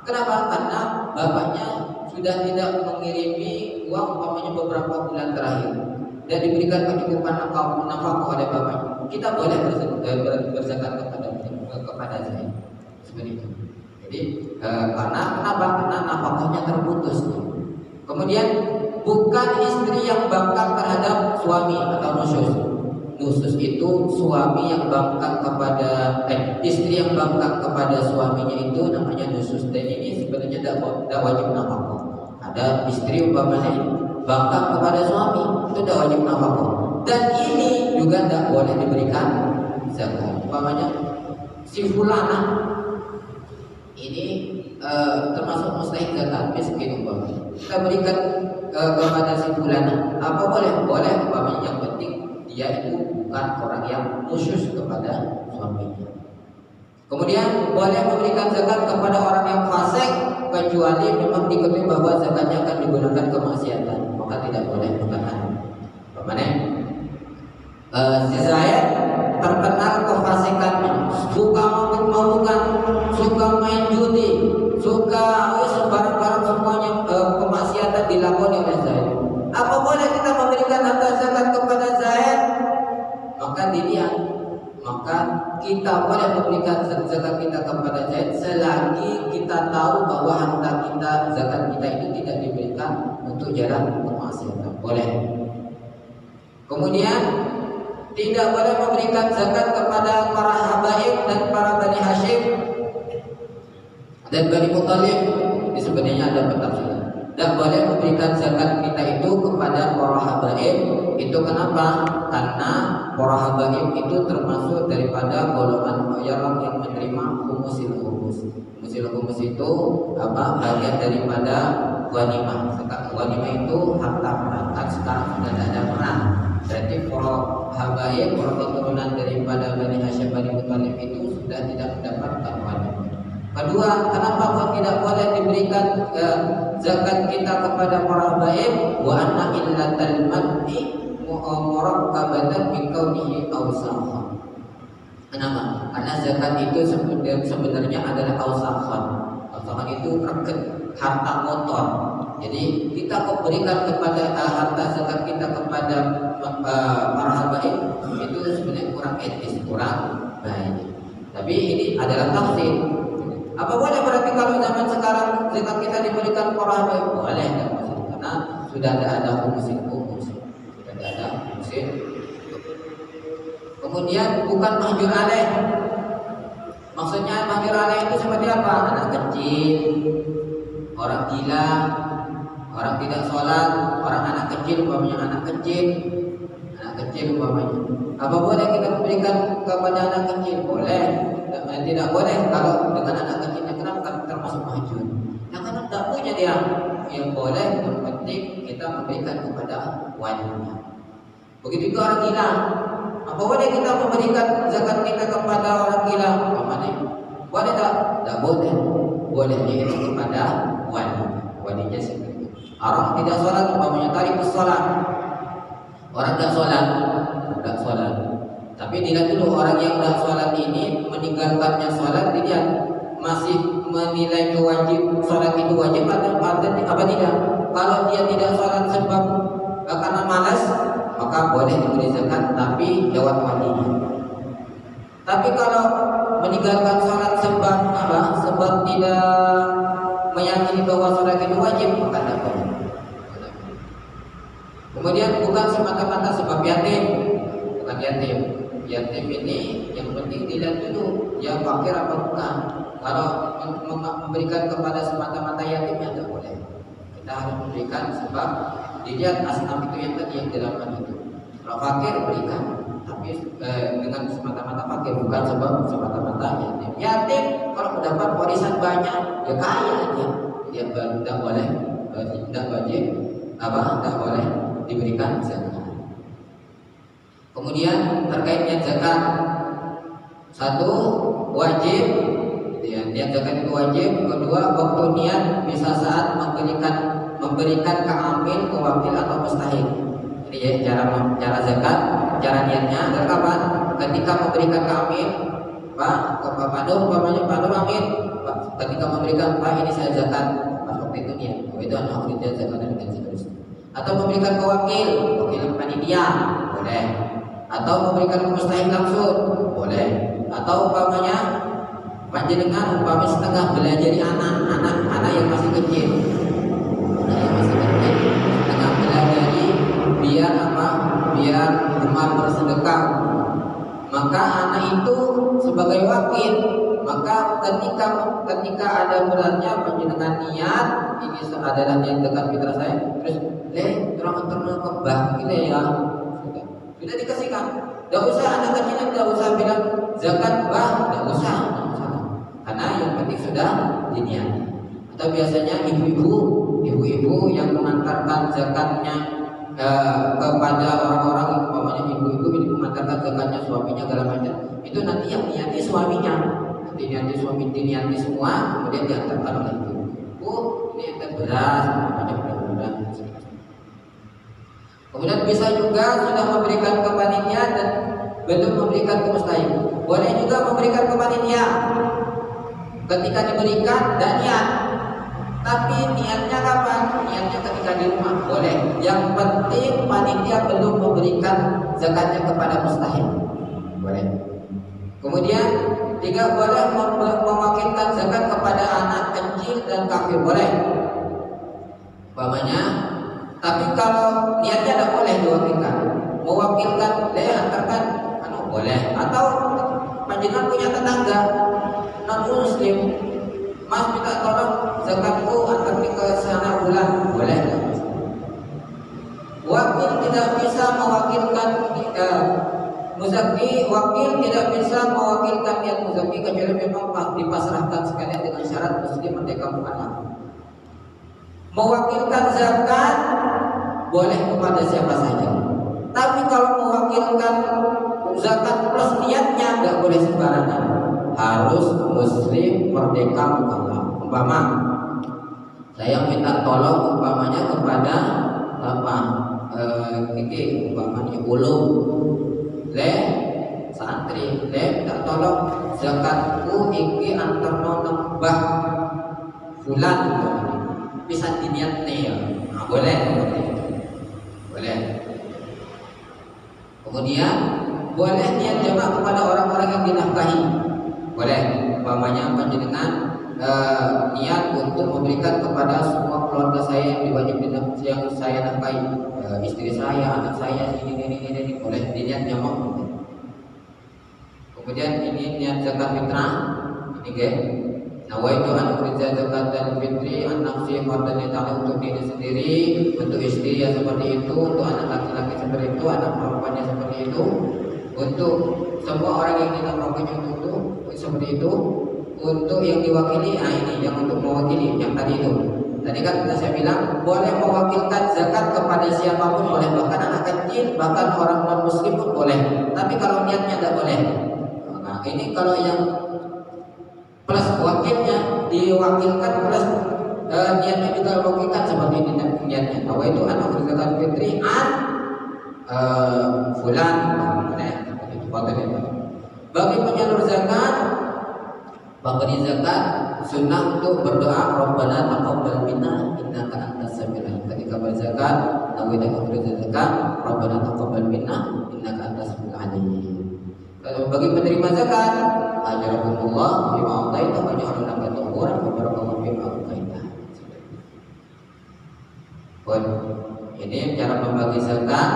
Kenapa? Karena bapaknya sudah tidak mengirimi uang umpamanya beberapa bulan terakhir dan diberikan kecukupan nafkah oleh bapaknya. Kita boleh berzakat kepada Zaid seperti itu. Jadi karena nafkahnya terputus. Kemudian bukan istri yang bangkang terhadap suami atau nusyuz. Nusyuz itu suami yang bangkang kepada istri yang bangkang kepada suaminya, itu namanya nusyuz. Dan ini sebenarnya tidak wajib nafkah. Ada istri umpamanya bangkang kepada suami, itu tidak wajib nafkah. Dan ini juga tidak boleh diberikan zakat. Umpamanya si fulana ini termasuk mustahik zakat, miskin umpamanya. Kita berikan kepada si fulana, apa boleh? Boleh umpamanya, yang penting dia itu bukan orang yang khusus kepada suaminya. Kemudian boleh memberikan zakat kepada orang yang fasik kecuali memang diketahui bahwa zakatnya akan digunakan kemaksiatan, maka tidak boleh mengatakan. Bagaimana? Si Zaid terkenal kefasikannya, suka mabuk-mabukan, suka main judi, suka barang-barang semuanya kemaksiatan dilakoni oleh Zaid. Apa boleh kita memberikan harta zakat kepada Zaid? Maka dilihat, maka kita boleh memberikan zakat kita kepada Zaid selagi kita tahu bahwa harta kita, zakat kita itu tidak diberikan untuk jalan kemaksiatan. Boleh. Kemudian tidak boleh memberikan zakat kepada para habaib dan para Bani Hashim dan Bani Muttalib. Ini sebenarnya ada pentafsiran. Tidak boleh memberikan zakat kita itu kepada para habaib. Itu kenapa? Karena para habaib itu termasuk daripada golongan orang yang menerima humusil humus. Humusil humus itu bagian daripada ghanimah. Zakat ghanimah itu harta perang. Kan sekarang sudah tidak ada perang. Berarti para habaib, para keturunan daripada Bani Hasyim Bani Muthalib itu sudah tidak mendapatkan ghanimah. Kedua, kenapa kok tidak boleh diberikan zakat kita kepada para habaib? Wa anna illatal mad'i murakkabatan bi kaunihi awsakha. Kenapa? Karena zakat itu sebenarnya adalah awsakhan. Awsakhan itu reket, harta kotor. Jadi kita kok berikan kepada harta zakat kita kepada para habaib itu sebenarnya kurang etis, kurang baik. Tapi ini adalah tafsir. Apa boleh berarti kalau zaman sekarang zakat kita diberikan para habaib? Boleh, karena sudah ada hukum. Sudah ada hukum. Kemudian bukan mahjur alaih. Maksudnya mahjur alaih itu seperti apa? Anak kecil, orang gila, orang tidak sholat, orang anak kecil umpamanya Apa boleh kita memberikan kepada anak kecil? Boleh. Tidak boleh kalau dengan anak kecilnya. Kenapa? Termasuk mahjur. Nah, karena tidak punya dia. Yang boleh, yang penting kita memberikan kepada walinya. Begitu juga orang gila. Apa boleh kita memberikan zakat kita kepada orang gila? Boleh tak? Tak boleh. Bolehnya itu kepada walinya sendiri. Orang tidak sholat, umpamanya tarifus sholat. Orang tidak sholat. Tapi dilihat dulu orang yang tidak sholat ini meninggalkannya sholat, dilihat masih menilai wajib sholat itu wajib atau apa tidak? Kalau dia tidak sholat sebab karena malas, maka boleh diberi zakat, tapi lewat walinya. Tapi kalau meninggalkan sholat sebab apa? Sebab tidak meyakini bahwa sholat itu wajib, maka tidak boleh. Kemudian bukan semata-mata sebab yatim, bukan yatim. Yatim ini yang penting dilihat dulu dia fakir apa bukan. Kalau memberikan kepada semata-mata yatim ya tidak boleh. Kita harus memberikan sebab dilihat asnaf itu yang tadi yang dilakukan itu. Kalau fakir berikan, tapi dengan semata-mata fakir, bukan sebab semata-mata yatim. Yatim kalau mendapat warisan banyak, ya kaya dia tidak boleh, tidak wajib, tidak boleh diberikan zakat. Kemudian terkaitnya zakat, satu wajib, niat zakat itu wajib. Kedua, waktu niat bisa saat memberikan ke amil, ke wakil atau mustahik. Jadi ya, cara zakat, cara niatnya adalah kapan? Ketika memberikan ke amil, Pak Nur, Pak Nur amil, Pak, ketika memberikan, Pak ini saya zakat, pas waktu itu niat, itu anak kita zakat dan seterusnya. Atau memberikan ke wakil panitia, boleh. Atau memberikan ke mustahik langsung, boleh. Atau umpamanya panjenengan setengah belajari anak yang masih kecil, setengah belajari biar gemar bersedekah, maka anak itu sebagai wakil, maka ketika ada beratnya panjenengan niat ini adalah niat zakat fitrah saya, terus terang kebah gitu ya, sudah dikasihkan. Tidak usah anak kecil, tidak usah bilang zakat tidak usah, karena yang penting sudah diniati. Atau biasanya ibu-ibu yang mengantarkan zakatnya kepada orang-orang, umpamanya ibu-ibu ini mengantarkan zakatnya suaminya segala macam, itu nanti yang niati suaminya, diniati semua, kemudian diantarkan oleh ibu. Ini beras, mudah-mudahan. Kemudian bisa juga sudah memberikan ke panitia dan belum memberikan ke mustahik. Boleh juga memberikan ke panitia. Ketika diberikan dan niat. Tapi niatnya kapan? Niatnya ketika di rumah. Boleh. Yang penting panitia belum memberikan zakatnya kepada mustahik. Boleh. Kemudian tidak boleh mewakilkan zakat kepada anak kecil dan kafir. Boleh. Umpamanya, tapi kalau niatnya tidak boleh diwakilkan. Mewakilkan, antarkan, boleh. Atau panjenengan punya tetangga non muslim, Mas minta tolong zakatku antar ke sana bulan, boleh. Wakil tidak bisa mewakilkan muzaki, wakil tidak bisa mewakilkan niat muzaki kecuali memang dipasrahkan sekalian dengan syarat muslim merdeka mukallaf. Mewakilkan zakat boleh kepada siapa saja. Tapi kalau mewakilkan zakat plus niatnya nggak boleh sembarangan. Harus muslim merdeka mukallaf. Umpama saya minta tolong umpamanya kepada apa? Ini umpamanya ulum le santri le minta tolong zakatku iki antarno nembah fulan bisa diniat nih ya. Nah, boleh. Kemudian boleh niat jamak kepada orang-orang yang dinafkahi. Boleh umpamanya panjenengan niat untuk memberikan kepada semua keluarga saya yang diwajibkan yang saya nafkahi, istri saya, anak saya, ini boleh diniat jamak. Kemudian ini niat zakat fitrah, ini guys. Nawaitu an ukhrija zakatan fitri an nafsi fardhan ta'ala untuk diri sendiri, untuk istri yang seperti itu, untuk anak laki-laki seperti itu, anak perempuannya seperti itu, untuk semua orang yang dinamakan untuk seperti itu, untuk yang diwakili, ini yang untuk mewakili yang tadi itu. Tadi kan saya bilang boleh mewakilkan zakat kepada siapapun boleh, bahkan anak kecil, bahkan orang non muslim pun boleh. Tapi kalau niatnya tidak boleh. Nah, ini kalau yang plus wakilnya diwakilkan plus niatnya juga diwakilkan seperti ini niatnya. Bahwa itu anak zakat fitri an fulan. Bagi penyalur zakat, pemberi zakat sunnah untuk berdoa Rabbana taqabbal minna innaka antas samiul alim. Ketika berzakat, nawaitu akhrij zakat Rabbana taqabbal minna innaka antas samiul alim. Kalau bagi penerima zakat, ajarakumullah bima ataita wa ja'alna laka tuhuran wa barakallahu bima ataita. Ini cara membagi zakat.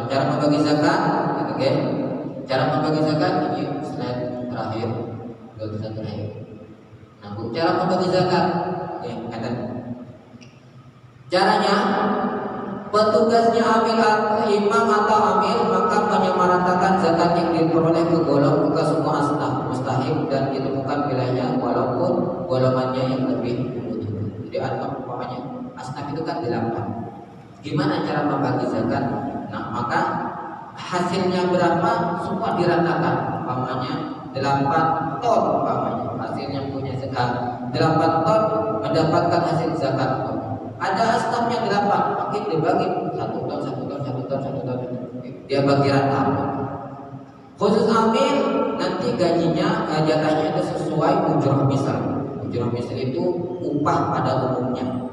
Cara membagi zakat, oke? Cara membagi zakat ini slide terakhir, tulisan terakhir. Nah, cara membagi zakat, oke, ada. Caranya, petugasnya amil imam atau amil maka menyamaratakan zakat yang diperoleh ke semua asnaf mustahik dan ditemukan wilayahnya walaupun golongannya yang lebih membutuhkan. Jadi umpamanya asnaf itu kan 8. Gimana cara membagi zakat? Nah, maka hasilnya berapa semua diratakan. Umpamanya 8 ton umpamanya hasilnya punya zakat 8 ton mendapatkan hasil zakat. Ada asnafnya 8, makin dibagi 1 ton, 1 ton, 1 ton, 1 ton. Dia bagi rata. Khusus amil nanti gajinya jatahnya itu sesuai ujrah misal. Ujrah misal itu upah pada umumnya.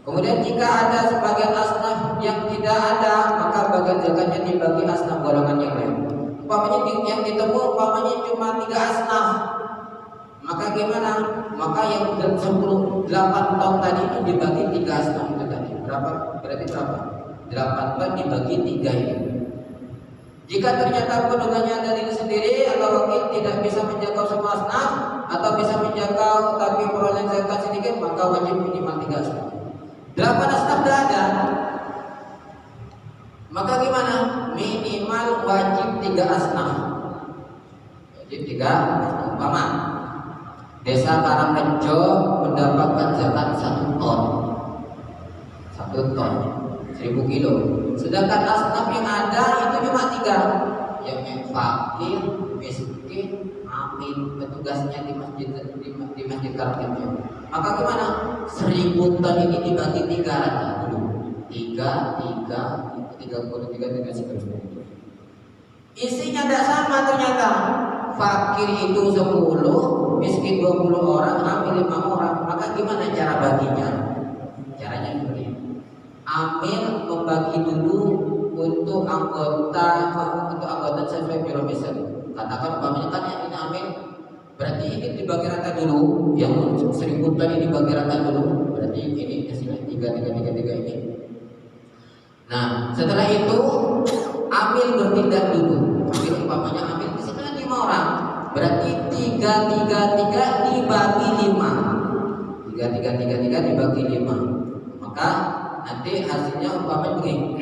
Kemudian jika ada sebagian asnaf yang tidak ada, maka bagian zakatnya dibagi asnaf golongan yang lain. Umpamanya yang ditemu umpamanya cuma 3 asnaf. Maka gimana? Maka yang 8 ton tadi itu dibagi 3 asnaf itu tadi. Berapa? Berarti berapa? 8 ton dibagi 3 ini. Jika ternyata pedagangannya ada diri sendiri atau wakil tidak bisa menjangkau semua asnaf atau bisa menjangkau tapi perolehan zakat sedikit, maka wajib minimal 3 asnaf. 8 asnaf tidak ada, maka gimana? Minimal wajib 3 asnaf. Wajib 3 asnaf. Umpama Desa Karangrejo mendapatkan zakat 1 ton, 1 ton, 1000 kilo. Sedangkan asnaf yang ada itu cuma 3, yang fakir, miskin, amin, petugasnya di masjid Karangrejo. Maka gimana? 1000 ton ini dibagi 3 rata dulu. 33 seterusnya. Isinya tidak sama ternyata. Fakir itu 10, miskin 20 orang, amil 5 orang. Maka gimana cara baginya? Caranya seperti ini. Amil membagi dulu untuk anggota sesuai piramid. Katakan umpamanya kan yang ini amil, berarti ini dibagi rata dulu. Yang 1000 ton ini dibagi rata dulu. Berarti ini hasilnya 3 ini. Nah, setelah itu amil bertindak dulu. Amil umpamanya amil di sini 5 orang. Berarti 3 dibagi 5. 3 dibagi 5. Maka nanti hasilnya umpamanya begini.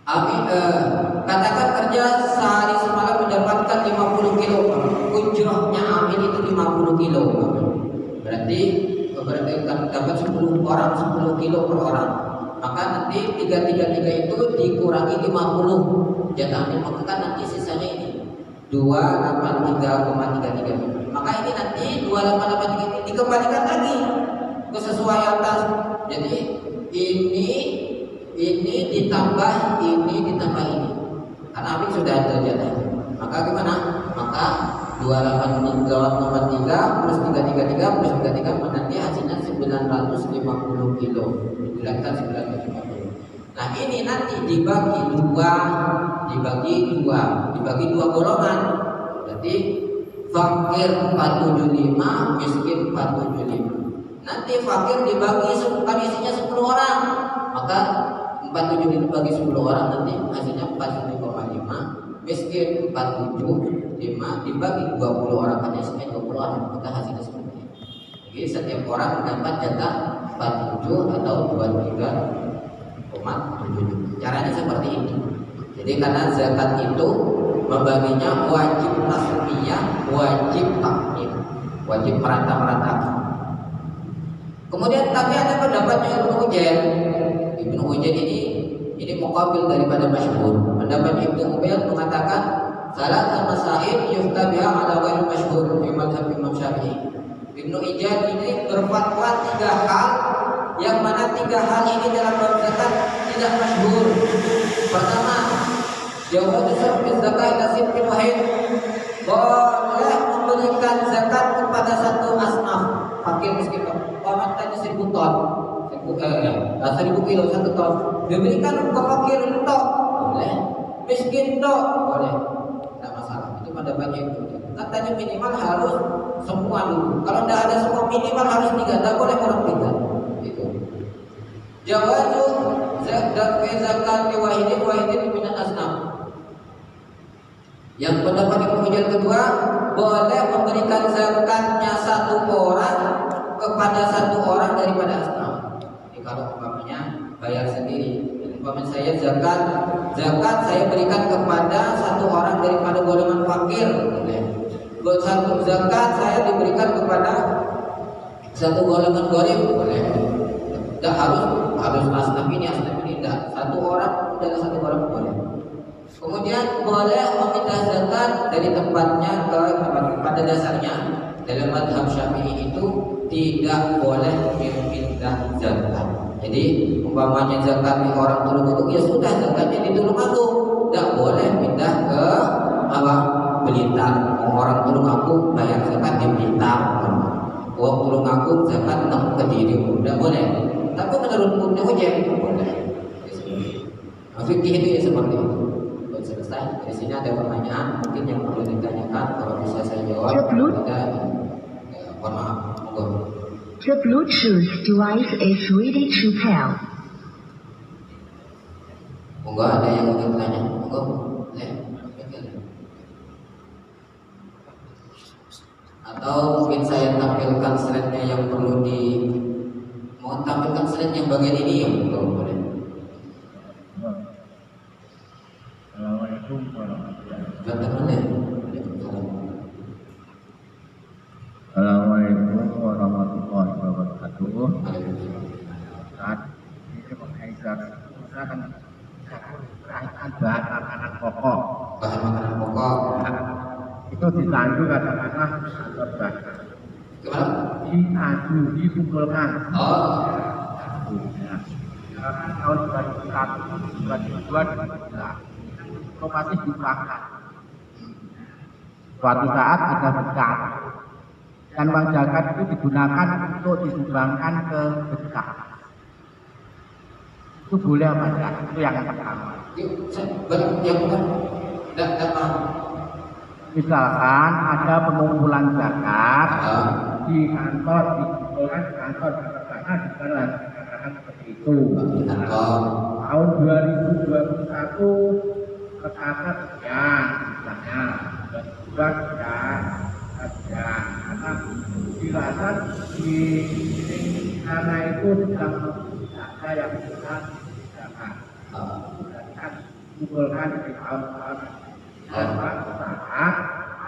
Amil katakan kerja sehari semalam mendapatkan 50 kilo. Ujrahnya amil kilo. Berarti dapat 10 orang 10 kilo per orang. Maka nanti 333 itu dikurangi 50 jatahnya, maka kan nanti sisanya ini 283,33. Maka ini nanti 2883 ini dikembalikan lagi ke sesuai atas. Jadi ini ditambah ini. Karena Afif sudah ada jatahnya. Maka gimana? Maka 2883 plus 333 plus 33 nanti hasilnya 950 kilo. Dibulatkan 950. Nah ini nanti dibagi dua golongan. Berarti fakir 475, miskin 475. Nanti fakir dibagi kan isinya 10 orang. Maka 47 dibagi 10 orang nanti hasilnya 47,5. Miskin 475 dibagi 20 orang kan isinya 20 orang, maka hasilnya seperti ini. Jadi setiap orang mendapat jatah 47 atau 23,7. Caranya seperti ini. Jadi karena zakat itu membaginya wajib tasmiyah, wajib takmir, wajib merata-meratakan. Kemudian tapi ada pendapatnya Ibnu Ujair. Ibnu Ujair ini muqabil daripada masyhur. Pendapat Ibnu Ujair mengatakan salat masail yufta biha ala ghairi masyhur fi mazhab Imam Syafi'i. Ibnu Ujair ini berfatwa 3 hal yang mana 3 hal ini dalam bab zakat tidak masyhur. Pertama, jawab sarf zakat nasib wahid. Boleh memberikan zakat kepada satu asnaf, fakir miskin. Paman tanya 1000 ton, 1000 kilo 1 ton, diberikan ke fakir tok, boleh. Miskin tok, boleh. Tidak masalah. Itu pendapatnya itu. Katanya minimal harus semua dulu. Kalau tidak ada semua minimal harus 3. Tidak boleh kurang 3. Itu. Jawazu zakat wahidin min asnaf. Yang pendapat Ibnu Ujair kedua, boleh memberikan zakatnya 1 orang kepada 1 orang daripada asnaf. Jadi kalau umpamanya bayar sendiri, umpamanya saya zakat saya berikan kepada 1 orang daripada golongan fakir, boleh. Buat 1 zakat saya diberikan kepada 1 golongan gharib, boleh. Tidak harus asnaf ini tidak. 1 orang dari 1 orang boleh. Kemudian boleh memindah zakat dari tempatnya ke tempat. Pada dasarnya dalam mazhab Syafi'i itu tidak boleh memindah zakat. Jadi umpamanya zakat di orang Tulungagung, ya sudah zakatnya di Tulungagung, tidak boleh pindah ke Blitar. Orang Tulungagung bayar zakat di Blitar. Orang Tulungagung zakat ke Kediri, tidak boleh. Tapi menurut Ibnu Ujair boleh. Fikih itu ya seperti itu. Selesai. Di sini ada pertanyaan mungkin yang perlu ditanyakan. Kalau bisa saya jawab. Mohon maaf. The Bluetooth device is ready to pair. Monggo ada yang ingin tanya? Monggo. Atau mungkin saya tampilkan slide-nya yang perlu mau tampilkan slide yang bagian ini ya, boleh. Assalamualaikum warahmatullahi wabarakatuh. Saat ini mengenai zakat kan berkaitan bahan makanan pokok. Bahan makanan pokok itu ditandu katakanlah atau zakat. Gimana? Dikumpulkan. Oh. Tahun 2001, 2002 itu masih dipangkas. Suatu saat ada berkah dan uang zakat itu digunakan untuk disumbangkan ke berkah. Itu boleh apa tidak? Itu yang pertama. Misalkan ada pengumpulan zakat di kantor, dikumpulkan di kantor sana di sana dikatakan seperti itu. Tahun 2021 tercatat sekian, misalnya 2022 sekian, karena dirasa di sana itu sedang ada yang bisa digunakan. Kan kumpulkan di tahun-tahun saat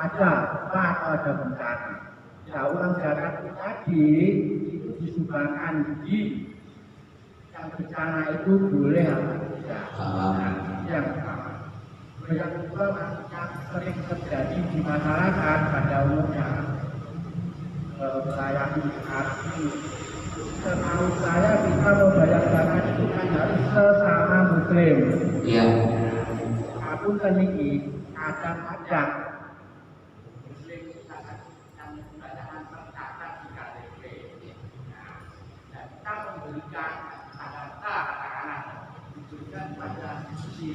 ada atau ada bencana Nah, uang zakat tadi itu disumbangkan di yang bencana itu boleh atau tidak. Yang pertama. Yang kedua, yang sering terjadi di masyarakat pada umumnya wilayah ini. Setahu saya kita membayar zakat itu kan harus sesama muslim. Iya. Aku ini kadang-kadang muslim yang bacaan tercatat di KTP. Nah, dan kita memberikan tanda katakanlah diberikan pada si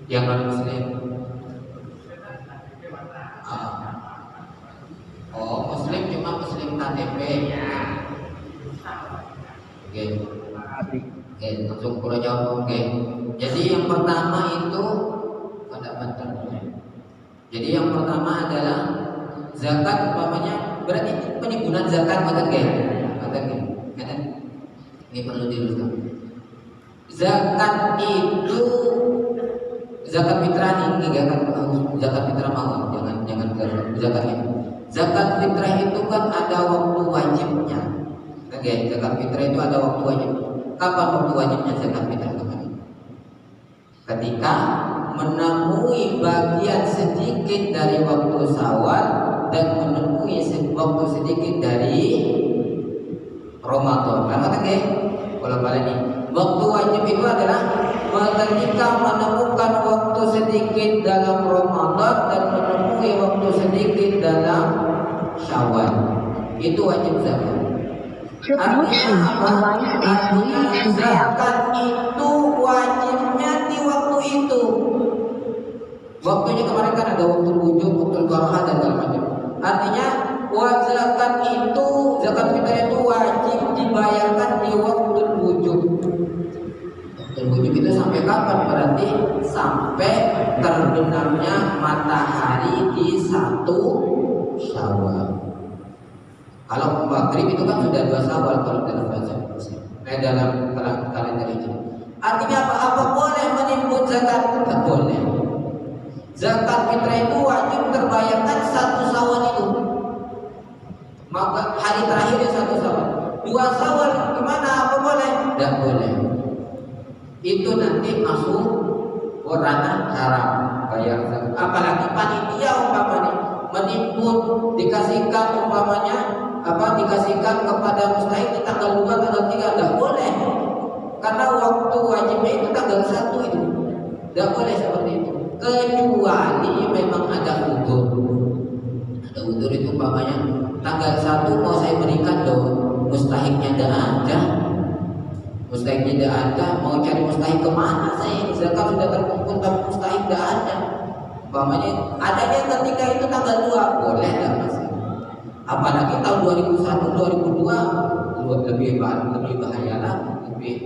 yang non muslim. Oh, muslim cuma muslim KTP ya. Oke, langsung pulau jawab. Oke. Jadi yang pertama itu pada bentar. Jadi yang pertama adalah zakat umpamanya berarti penimbunan zakat kata ini perlu diluruskan. Zakat itu zakat fitrah ini zakat fitrah mau jangan zakatnya. Zakat fitrah itu kan ada waktu wajibnya. Oke, zakat fitrah itu ada waktu wajib. Kapan waktu wajibnya zakat fitrah? Ketika menemui bagian sedikit dari waktu Syawal dan menemui waktu sedikit dari Ramadan. Karena kalau ini waktu wajib itu adalah ketika menemukan waktu sedikit dalam Ramadan dan menemui waktu sedikit dalam Syawal. Itu wajib zakat. Artinya zakat itu wajibnya di waktu itu. Waktunya kemarin kan ada waktu wujud, waktu qara'ah dan segala macam. Artinya zakat itu, zakat fitrah itu wajib dibayarkan di waktu wujud. Waktu wujud itu sampai kapan? Berarti sampai terbenamnya matahari di 1 Syawal. Kalau maghrib itu kan sudah 2 Syawal kalau dalam bahasa dalam kalender Hijriah. Artinya apa boleh menimbun zakat? Tidak boleh. Zakat fitrah itu wajib terbayarkan 1 Syawal itu. Maka hari terakhirnya 1 Syawal. 2 Syawal gimana? Apa boleh? Tidak boleh. Itu nanti masuk ranah haram bayar zakat. Apalagi panitia umpamanya menimbun dikasihkan dikasihkan kepada mustahik di tanggal 2, tanggal 3 tidak boleh. Karena waktu wajibnya itu tanggal 1 itu. Tidak boleh seperti itu. Kecuali memang ada udzur. Ada udzur itu umpamanya tanggal 1 mau saya berikan mustahiknya tidak ada. Mustahiknya tidak ada, mau cari mustahik kemana saya? Zakat sudah terkumpul tapi mustahik tidak ada. Umpamanya adanya ketika itu tanggal 2 boleh tidak mas? Apalagi tahun 2001, 2002 lebih bahaya lagi,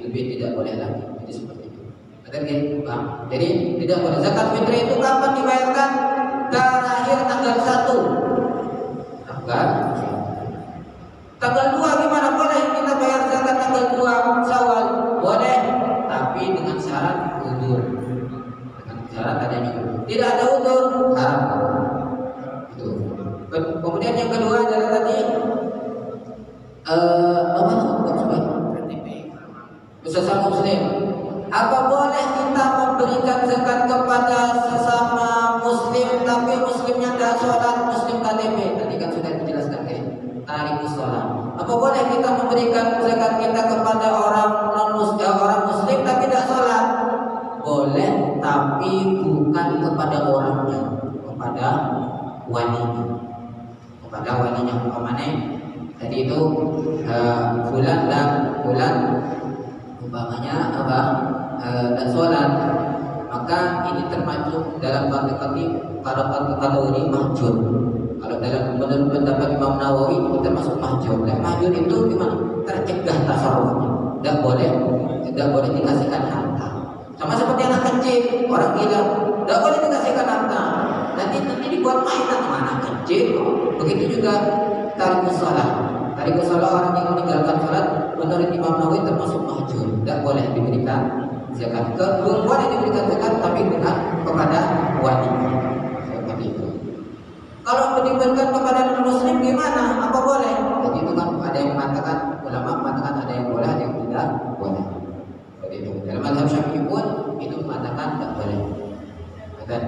lebih tidak boleh lagi. Jadi seperti itu. Jadi tidak boleh. Zakat fitrah itu kapan dibayarkan? Terakhir tanggal 1. Tanggal 2 gimana? Boleh kita bayar zakat tanggal 2 Syawal? Boleh, tapi dengan syarat udzur. Dengan syarat adanya udzur. Tidak ada udzur, haram. Itu. Kemudian yang kedua adalah tadi sesama muslim. Apa boleh kita memberikan zakat kepada sesama muslim tapi muslimnya tidak sholat, muslim KTP? Tadi kan sudah dijelaskan tarikus sholat. Apa boleh kita memberikan zakat kita kepada orang muslim tapi tidak sholat? Boleh, tapi bukan kepada orangnya, kepada walinya. Kepada walinya umpamanya tadi itu bulan umpamanya dan sholat, maka ini termasuk dalam kategori mahjur. Kalau dalam menurut pendapat Imam Nawawi itu termasuk mahjur. Dan mahjur itu gimana? Tercegah tasarrufnya. Tidak boleh dikasihkan harta. Sama seperti anak kecil, orang gila, tidak boleh dikasihkan harta. Nanti dibuat mainan sama anak kecil. Begitu juga tarikus sholat. Tarikus sholat orang yang meninggalkan sholat menurut Imam Nawawi termasuk mahjur. Tidak boleh diberikan zakat. Boleh diberikan zakat tapi bukan kepada wali. Seperti itu. Kalau diberikan kepada non muslim muslim gimana? Apa boleh? Jadi itu kan ada yang mengatakan, ulama mengatakan ada yang boleh, ada yang tidak boleh. Seperti itu. Dalam mazhab Syafi'i pun itu mengatakan tidak boleh. Dan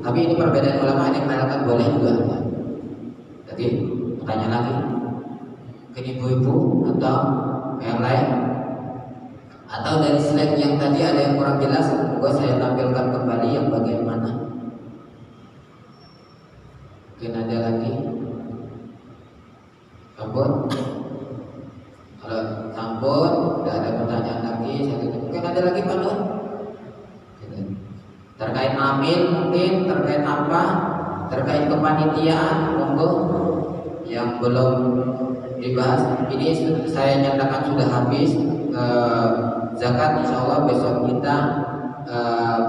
tapi ini perbedaan ulama, ada yang mengatakan boleh juga. Jadi pertanyaan lagi, ke ibu-ibu atau yang lain, atau dari slide yang tadi ada yang kurang jelas, saya tampilkan kembali yang bagian mana. Mungkin ada lagi. Sampun. Kalau sampun, tidak ada pertanyaan lagi. Mungkin ada lagi Pak Nur? Terkait amil mungkin, terkait apa? Terkait kepanitiaan, monggo yang belum dibahas. Ini saya nyatakan sudah habis. Zakat insya Allah besok kita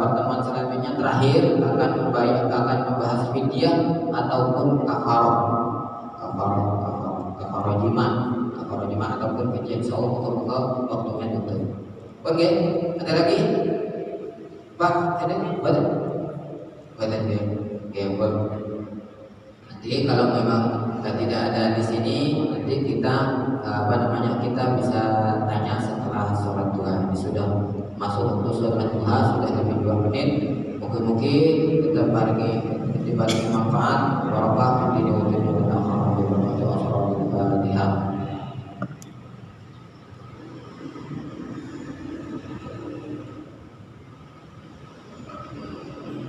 pertemuan selanjutnya terakhir akan membahas fidyah ataupun kafarah jima ataupun fidyah. Insya Allah moga waktunya tutup. Oke, ada lagi Pak? Ada boleh ya. Oke, boleh. Nanti kalau memang tidak ada di sini, nanti kita kita bisa tanya setelah sholat duha. Ini sudah masuk waktu sholat duha, sudah lebih 2 menit. Mungkin kita dibagi manfaat barokah di dunia dan akhirat.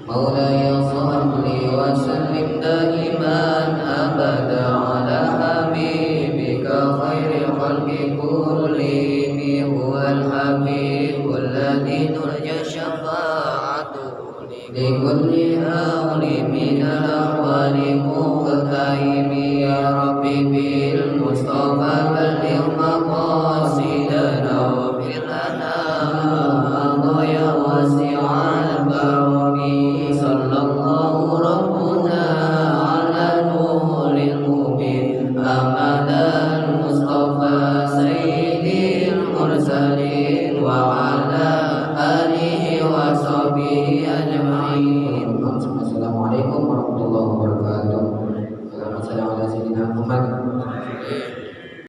Maulaya salli wa sallim daiman abada ala habibika khairi khalqi kullihim huwal habibul ladzi turja syafa'atuhu li kulli hawli minal ahwali muqtaimi ya rabbi bil mustafa balligh maqasidana wa fir lana ya wasi'al karami. Sallallahu rabbuna ala nuril mubin amadan mustafa sayyidil mursalin wa ala alihi wa sahbihi ajma'in.